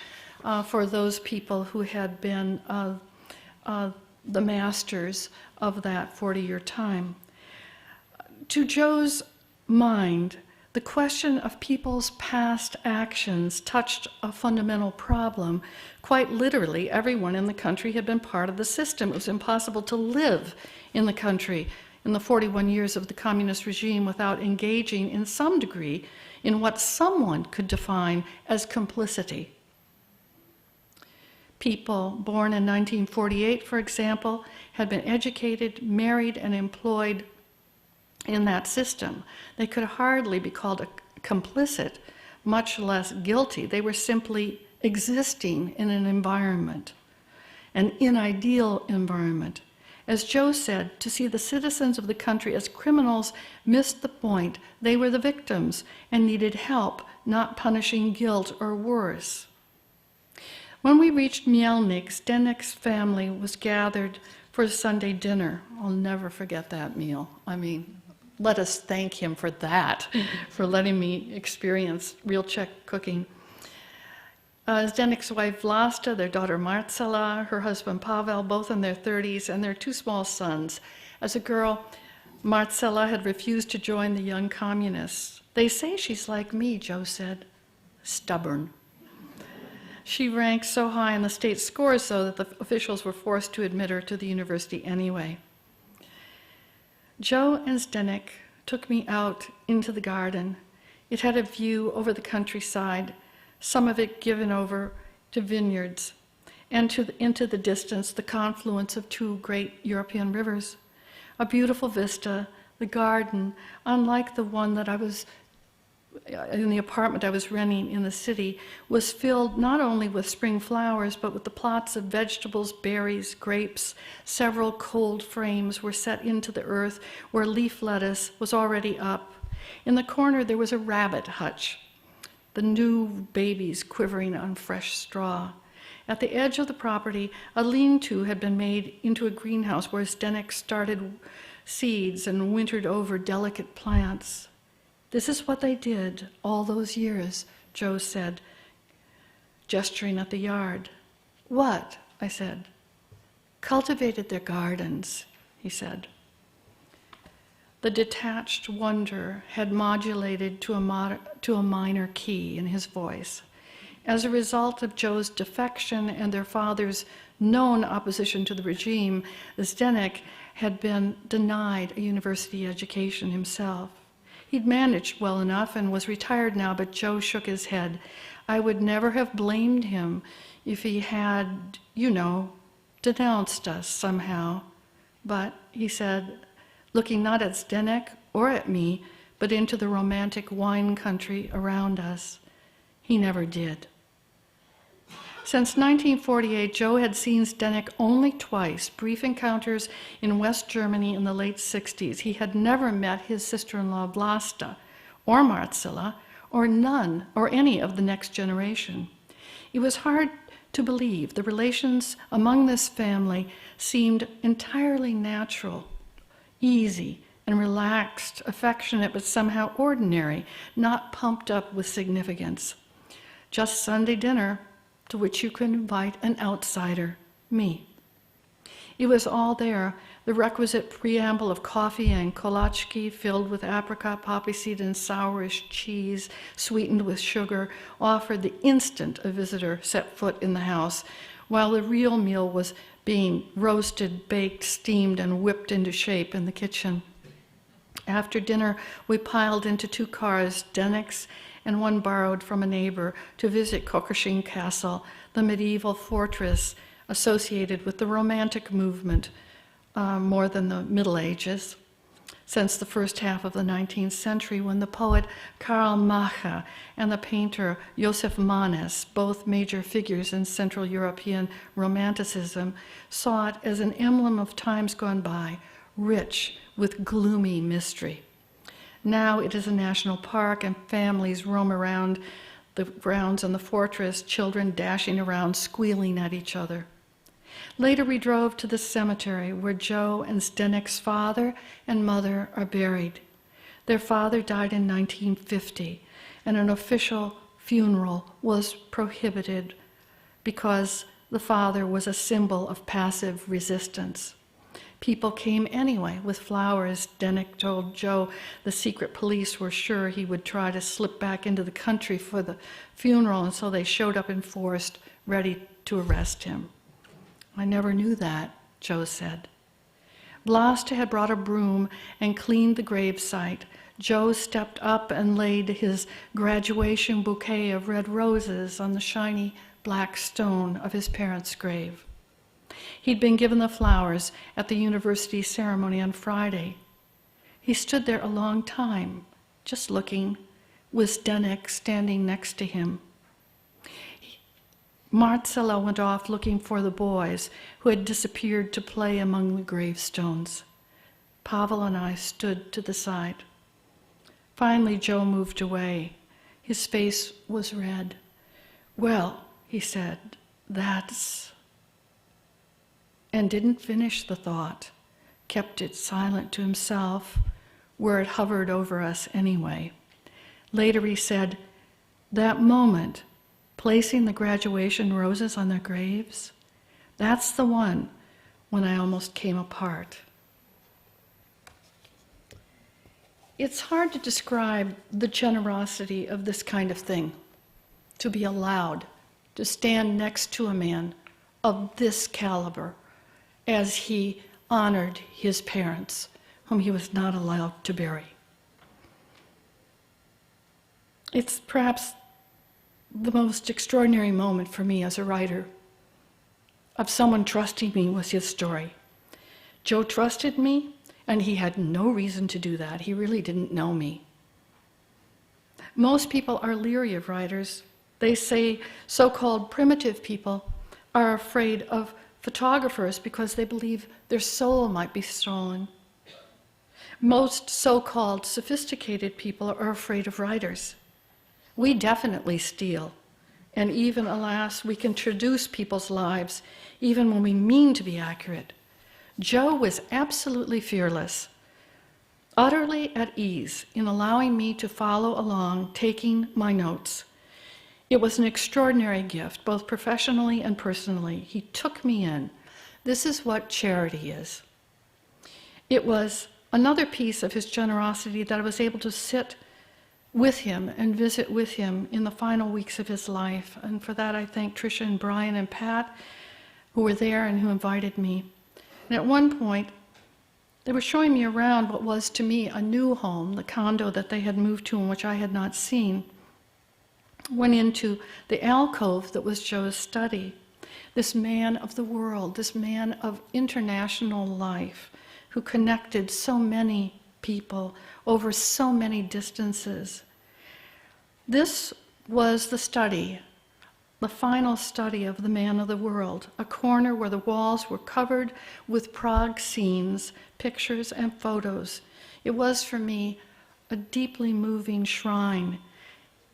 for those people who had been the masters of that 40-year time. To Joe's mind, the question of people's past actions touched a fundamental problem. Quite literally, everyone in the country had been part of the system. It was impossible to live in the country in the 41 years of the communist regime without engaging in some degree in what someone could define as complicity. People born in 1948, for example, had been educated, married, and employed in that system. They could hardly be called complicit, much less guilty. They were simply existing in an environment, an unideal environment. As Joe said, to see the citizens of the country as criminals missed the point. They were the victims and needed help, not punishing guilt or worse. When we reached Mielnik, Zdenek's family was gathered for a Sunday dinner. I'll never forget that meal. I mean, let us thank him for that, for letting me experience real Czech cooking. Zdenek's wife Vlasta, their daughter Marcela, her husband Pavel, both in their 30s, and their two small sons. As a girl, Marcela had refused to join the young communists. They say she's like me, Joe said. Stubborn. She ranked so high in the state scores, though, that the officials were forced to admit her to the university anyway. Joe and Zdenek took me out into the garden. It had a view over the countryside, some of it given over to vineyards, and into the distance, the confluence of two great European rivers. A beautiful vista, the garden, unlike the one that I was in the apartment I was renting in the city, was filled not only with spring flowers, but with the plots of vegetables, berries, grapes. Several cold frames were set into the earth where leaf lettuce was already up. In the corner there was a rabbit hutch, the new babies quivering on fresh straw. At the edge of the property, a lean-to had been made into a greenhouse where Zdenek started seeds and wintered over delicate plants. This is what they did all those years, Joe said, gesturing at the yard. What? I said. Cultivated their gardens, he said. The detached wonder had modulated to a minor key in his voice. As a result of Joe's defection and their father's known opposition to the regime, Zdenek had been denied a university education himself. He'd managed well enough and was retired now, but Joe shook his head. I would never have blamed him if he had, denounced us somehow. But, he said, looking not at Zdenek or at me, but into the romantic wine country around us, he never did. Since 1948, Joe had seen Zdenek only twice, brief encounters in West Germany in the late 60s. He had never met his sister-in-law Vlasta, or Marcella, or none, or any of the next generation. It was hard to believe. The relations among this family seemed entirely natural, easy, and relaxed, affectionate, but somehow ordinary, not pumped up with significance. Just Sunday dinner, to which you could invite an outsider, me. It was all there, the requisite preamble of coffee and kolachki filled with apricot, poppy seed, and sourish cheese, sweetened with sugar, offered the instant a visitor set foot in the house, while the real meal was being roasted, baked, steamed, and whipped into shape in the kitchen. After dinner, we piled into two cars, Zdenek's and one borrowed from a neighbor, to visit Kokoschin Castle, the medieval fortress associated with the Romantic movement more than the Middle Ages, since the first half of the 19th century, when the poet Karl Macha and the painter Josef Mestenhauser, both major figures in Central European Romanticism, saw it as an emblem of times gone by, rich with gloomy mystery. Now it is a national park, and families roam around the grounds and the fortress, children dashing around, squealing at each other. Later we drove to the cemetery where Joe and Zdenek's father and mother are buried. Their father died in 1950, and an official funeral was prohibited because the father was a symbol of passive resistance. People came anyway with flowers. Zdenek told Joe the secret police were sure he would try to slip back into the country for the funeral, and so they showed up in force, ready to arrest him. I never knew that, Joe said. Vlasta had brought a broom and cleaned the gravesite. Joe stepped up and laid his graduation bouquet of red roses on the shiny black stone of his parents' grave. He'd been given the flowers at the university ceremony on Friday. He stood there a long time, just looking, with Zdenek standing next to him. Marcella went off looking for the boys who had disappeared to play among the gravestones. Pavel and I stood to the side. Finally, Joe moved away. His face was red. Well, he said, that's... and didn't finish the thought, kept it silent to himself, where it hovered over us anyway. Later he said, that moment, placing the graduation roses on their graves, that's the one when I almost came apart. It's hard to describe the generosity of this kind of thing, to be allowed to stand next to a man of this caliber as he honored his parents, whom he was not allowed to bury. It's perhaps the most extraordinary moment for me as a writer of someone trusting me with his story. Joe trusted me, and he had no reason to do that. He really didn't know me. Most people are leery of writers. They say so-called primitive people are afraid of photographers because they believe their soul might be stolen. Most so-called sophisticated people are afraid of writers. We definitely steal, and even, alas, we can traduce people's lives even when we mean to be accurate. Joe was absolutely fearless, utterly at ease in allowing me to follow along, taking my notes. It was an extraordinary gift, both professionally and personally. He took me in. This is what charity is. It was another piece of his generosity that I was able to sit with him and visit with him in the final weeks of his life. And for that, I thank Tricia and Brian and Pat, who were there and who invited me. And at one point, they were showing me around what was to me a new home, the condo that they had moved to and which I had not seen. Went into the alcove that was Joe's study. This man of the world, this man of international life, who connected so many people over so many distances. This was the study, the final study of the man of the world, a corner where the walls were covered with Prague scenes, pictures and photos. It was for me a deeply moving shrine.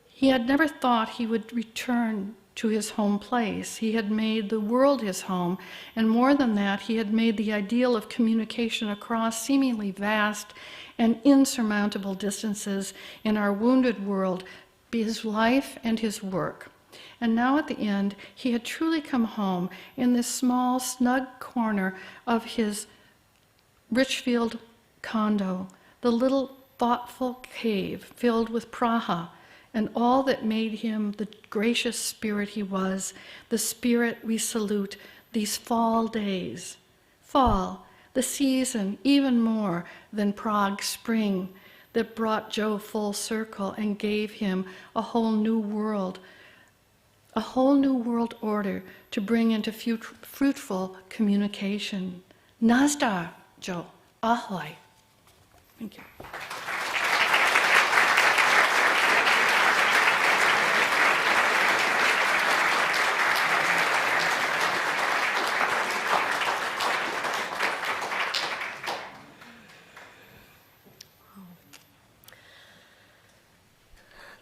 He had never thought he would return to his home place. He had made the world his home, and more than that, he had made the ideal of communication across seemingly vast and insurmountable distances in our wounded world be his life and his work. And now at the end, he had truly come home in this small, snug corner of his Richfield condo, the little thoughtful cave filled with Praha, and all that made him the gracious spirit he was, the spirit we salute these fall days. Fall, the season even more than Prague spring that brought Joe full circle and gave him a whole new world order to bring into fruitful communication. Nazdar, Joe. Ahoy. Thank you.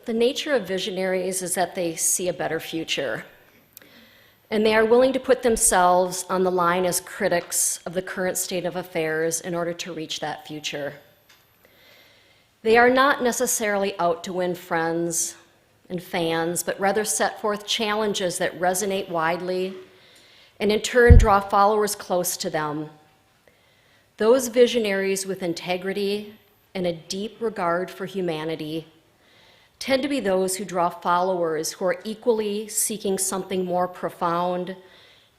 The nature of visionaries is that they see a better future, and they are willing to put themselves on the line as critics of the current state of affairs in order to reach that future. They are not necessarily out to win friends and fans, but rather set forth challenges that resonate widely and in turn draw followers close to them. Those visionaries with integrity and a deep regard for humanity tend to be those who draw followers who are equally seeking something more profound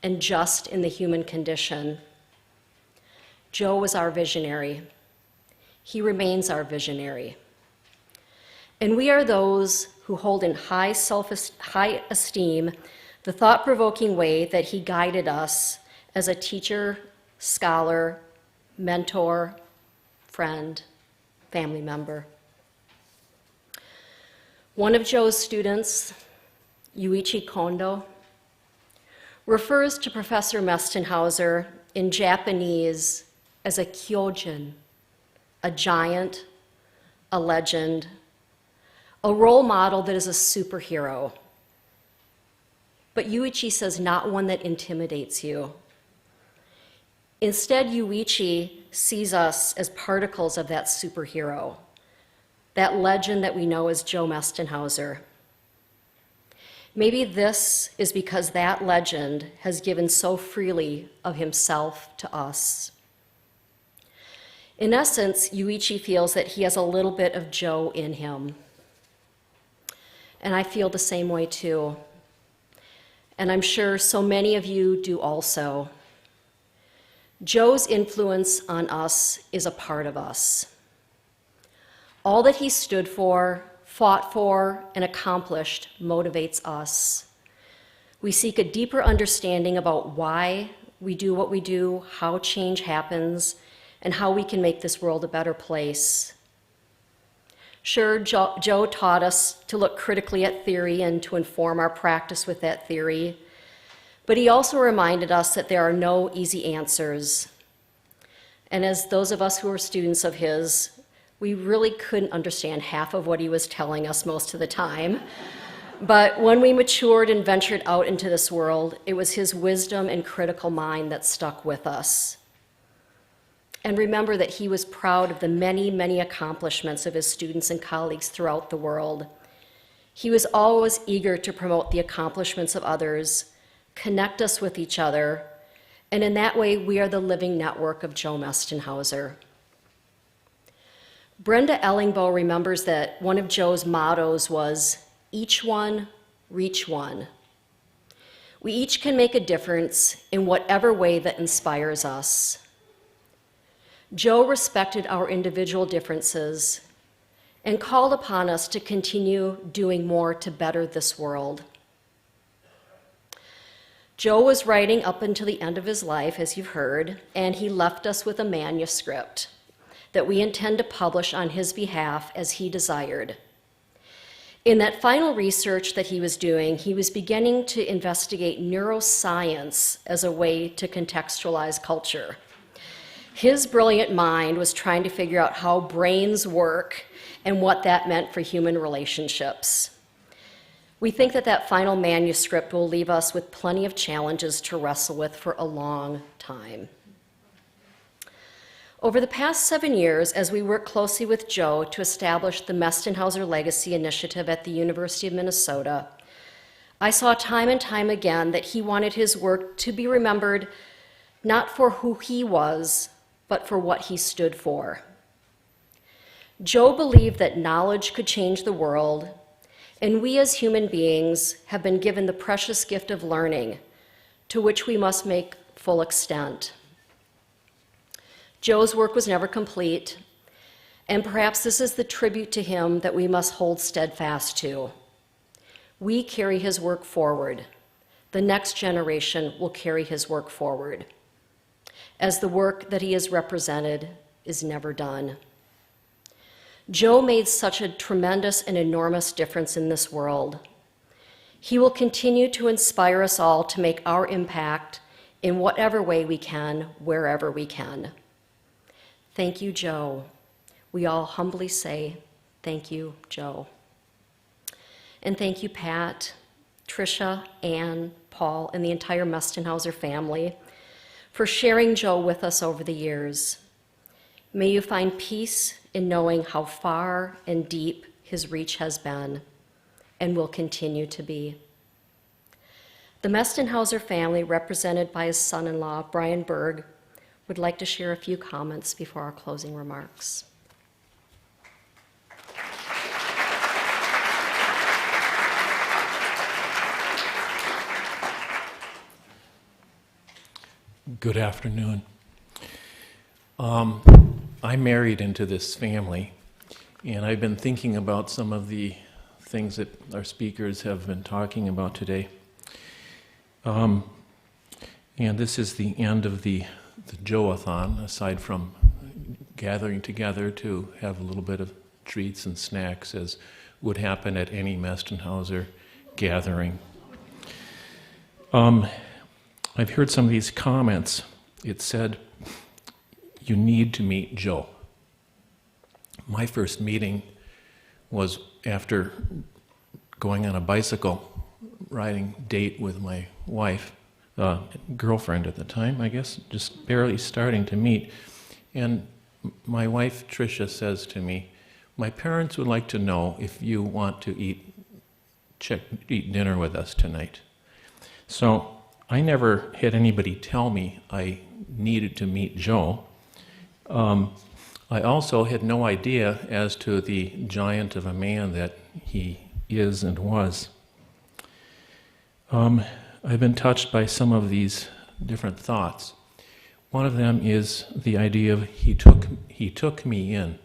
and just in the human condition. Joe was our visionary. He remains our visionary. And we are those who hold in high esteem the thought-provoking way that he guided us as a teacher, scholar, mentor, friend, family member. One of Joe's students, Yuichi Kondo, refers to Professor Mestenhauser in Japanese as a kyojin, a giant, a legend, a role model that is a superhero. But Yuichi says not one that intimidates you. Instead, Yuichi sees us as particles of that superhero, that legend that we know as Joe Mestenhauser. Maybe this is because that legend has given so freely of himself to us. In essence, Yuichi feels that he has a little bit of Joe in him. And I feel the same way too. And I'm sure so many of you do also. Joe's influence on us is a part of us. All that he stood for, fought for, and accomplished motivates us. We seek a deeper understanding about why we do what we do, how change happens, and how we can make this world a better place. Sure, Joe taught us to look critically at theory and to inform our practice with that theory, but he also reminded us that there are no easy answers. And as those of us who were students of his, we really couldn't understand half of what he was telling us most of the time. But when we matured and ventured out into this world, it was his wisdom and critical mind that stuck with us. And remember that he was proud of the many, many accomplishments of his students and colleagues throughout the world. He was always eager to promote the accomplishments of others, connect us with each other, and in that way, we are the living network of Joe Mestenhauser. Brenda Ellingbo remembers that one of Joe's mottos was, "Each one, reach one." We each can make a difference in whatever way that inspires us. Joe respected our individual differences and called upon us to continue doing more to better this world. Joe was writing up until the end of his life, as you've heard, and he left us with a manuscript that we intend to publish on his behalf as he desired. In that final research that he was doing, he was beginning to investigate neuroscience as a way to contextualize culture. His brilliant mind was trying to figure out how brains work and what that meant for human relationships. We think that that final manuscript will leave us with plenty of challenges to wrestle with for a long time. Over the past 7 years, as we work closely with Joe to establish the Mestenhauser Legacy Initiative at the University of Minnesota, I saw time and time again that he wanted his work to be remembered not for who he was, but for what he stood for. Joe believed that knowledge could change the world, and we as human beings have been given the precious gift of learning, to which we must make full extent. Joe's work was never complete, and perhaps this is the tribute to him that we must hold steadfast to. We carry his work forward. The next generation will carry his work forward, as the work that he has represented is never done. Joe made such a tremendous and enormous difference in this world. He will continue to inspire us all to make our impact in whatever way we can, wherever we can. Thank you, Joe. We all humbly say, thank you, Joe. And thank you, Pat, Tricia, Ann, Paul, and the entire Mestenhauser family for sharing Joe with us over the years. May you find peace in knowing how far and deep his reach has been and will continue to be. The Mestenhauser family, represented by his son-in-law, Brian Berg, would like to share a few comments before our closing remarks. Good afternoon. I married into this family, and I've been thinking about some of the things that our speakers have been talking about today. And this is the end of the Joe-a-thon, aside from gathering together to have a little bit of treats and snacks, as would happen at any Mestenhauser gathering. I've heard some of these comments. It said, you need to meet Joe. My first meeting was after going on a bicycle riding date with my wife, girlfriend at the time, I guess, just barely starting to meet. And my wife, Tricia, says to me, my parents would like to know if you want to eat dinner with us tonight. So I never had anybody tell me I needed to meet Joe. I also had no idea as to the giant of a man that he is and was. I've been touched by some of these different thoughts. One of them is the idea of he took me in.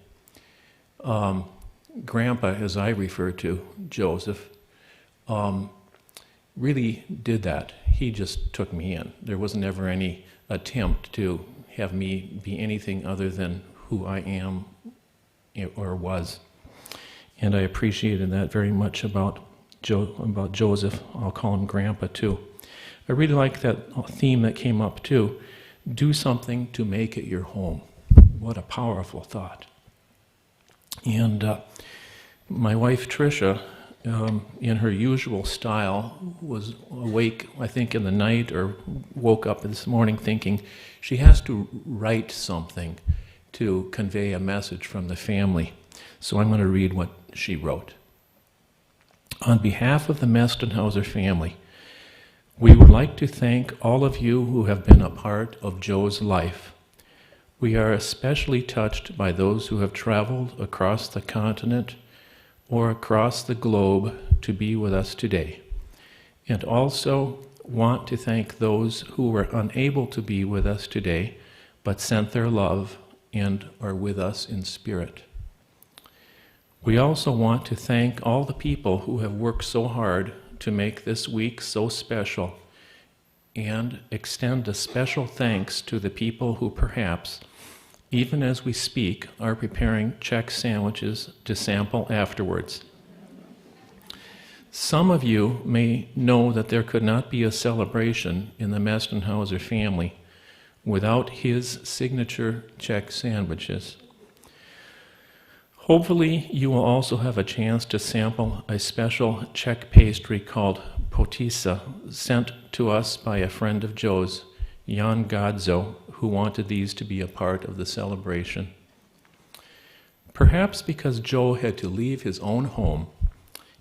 Grandpa, as I refer to Joseph, really did that. He just took me in. There was never any attempt to have me be anything other than who I am or was. And I appreciated that very much about Joseph. I'll call him Grandpa too. I really like that theme that came up too. Do something to make it your home. What a powerful thought. And my wife Tricia, in her usual style, was awake, I think, in the night or woke up this morning thinking she has to write something to convey a message from the family. So I'm going to read what she wrote. On behalf of the Mestenhauser family, we would like to thank all of you who have been a part of Joe's life. We are especially touched by those who have traveled across the continent or across the globe to be with us today, and also want to thank those who were unable to be with us today but sent their love and are with us in spirit. We also want to thank all the people who have worked so hard to make this week so special, and extend a special thanks to the people who perhaps, even as we speak, are preparing Czech sandwiches to sample afterwards. Some of you may know that there could not be a celebration in the Mestenhauser family without his signature Czech sandwiches. Hopefully, you will also have a chance to sample a special Czech pastry called potisa, sent to us by a friend of Joe's, Jan Gadzo, who wanted these to be a part of the celebration. Perhaps because Joe had to leave his own home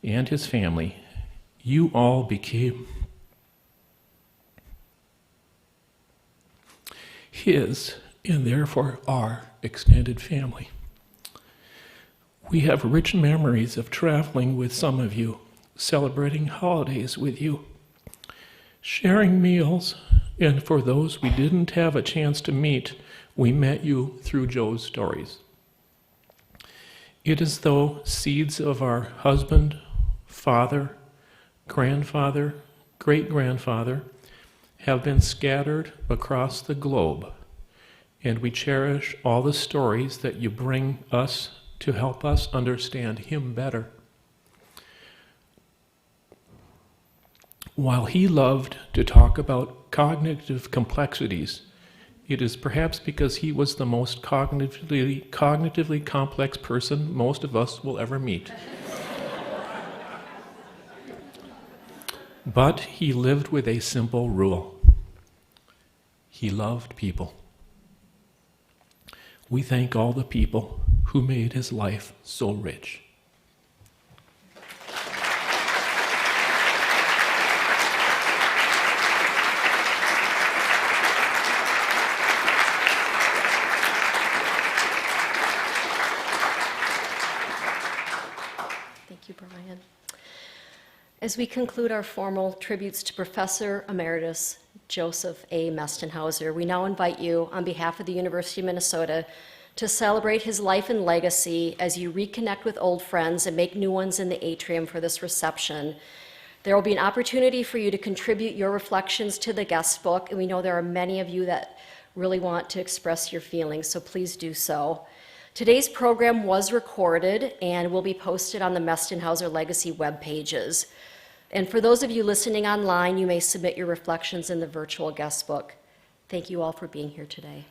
and his family, you all became his and therefore our extended family. We have rich memories of traveling with some of you, celebrating holidays with you, sharing meals, and for those we didn't have a chance to meet, we met you through Joe's stories. It is though seeds of our husband, father, grandfather, great-grandfather have been scattered across the globe, and we cherish all the stories that you bring us to help us understand him better. While he loved to talk about cognitive complexities, it is perhaps because he was the most cognitively complex person most of us will ever meet. But he lived with a simple rule. He loved people. We thank all the people who made his life so rich. Thank you, Brian. As we conclude our formal tributes to Professor Emeritus Josef A. Mestenhauser, we now invite you, on behalf of the University of Minnesota, to celebrate his life and legacy as you reconnect with old friends and make new ones in the atrium for this reception. There will be an opportunity for you to contribute your reflections to the guest book, and we know there are many of you that really want to express your feelings, so please do so. Today's program was recorded and will be posted on the Mestenhauser Legacy web pages. And for those of you listening online, you may submit your reflections in the virtual guest book. Thank you all for being here today.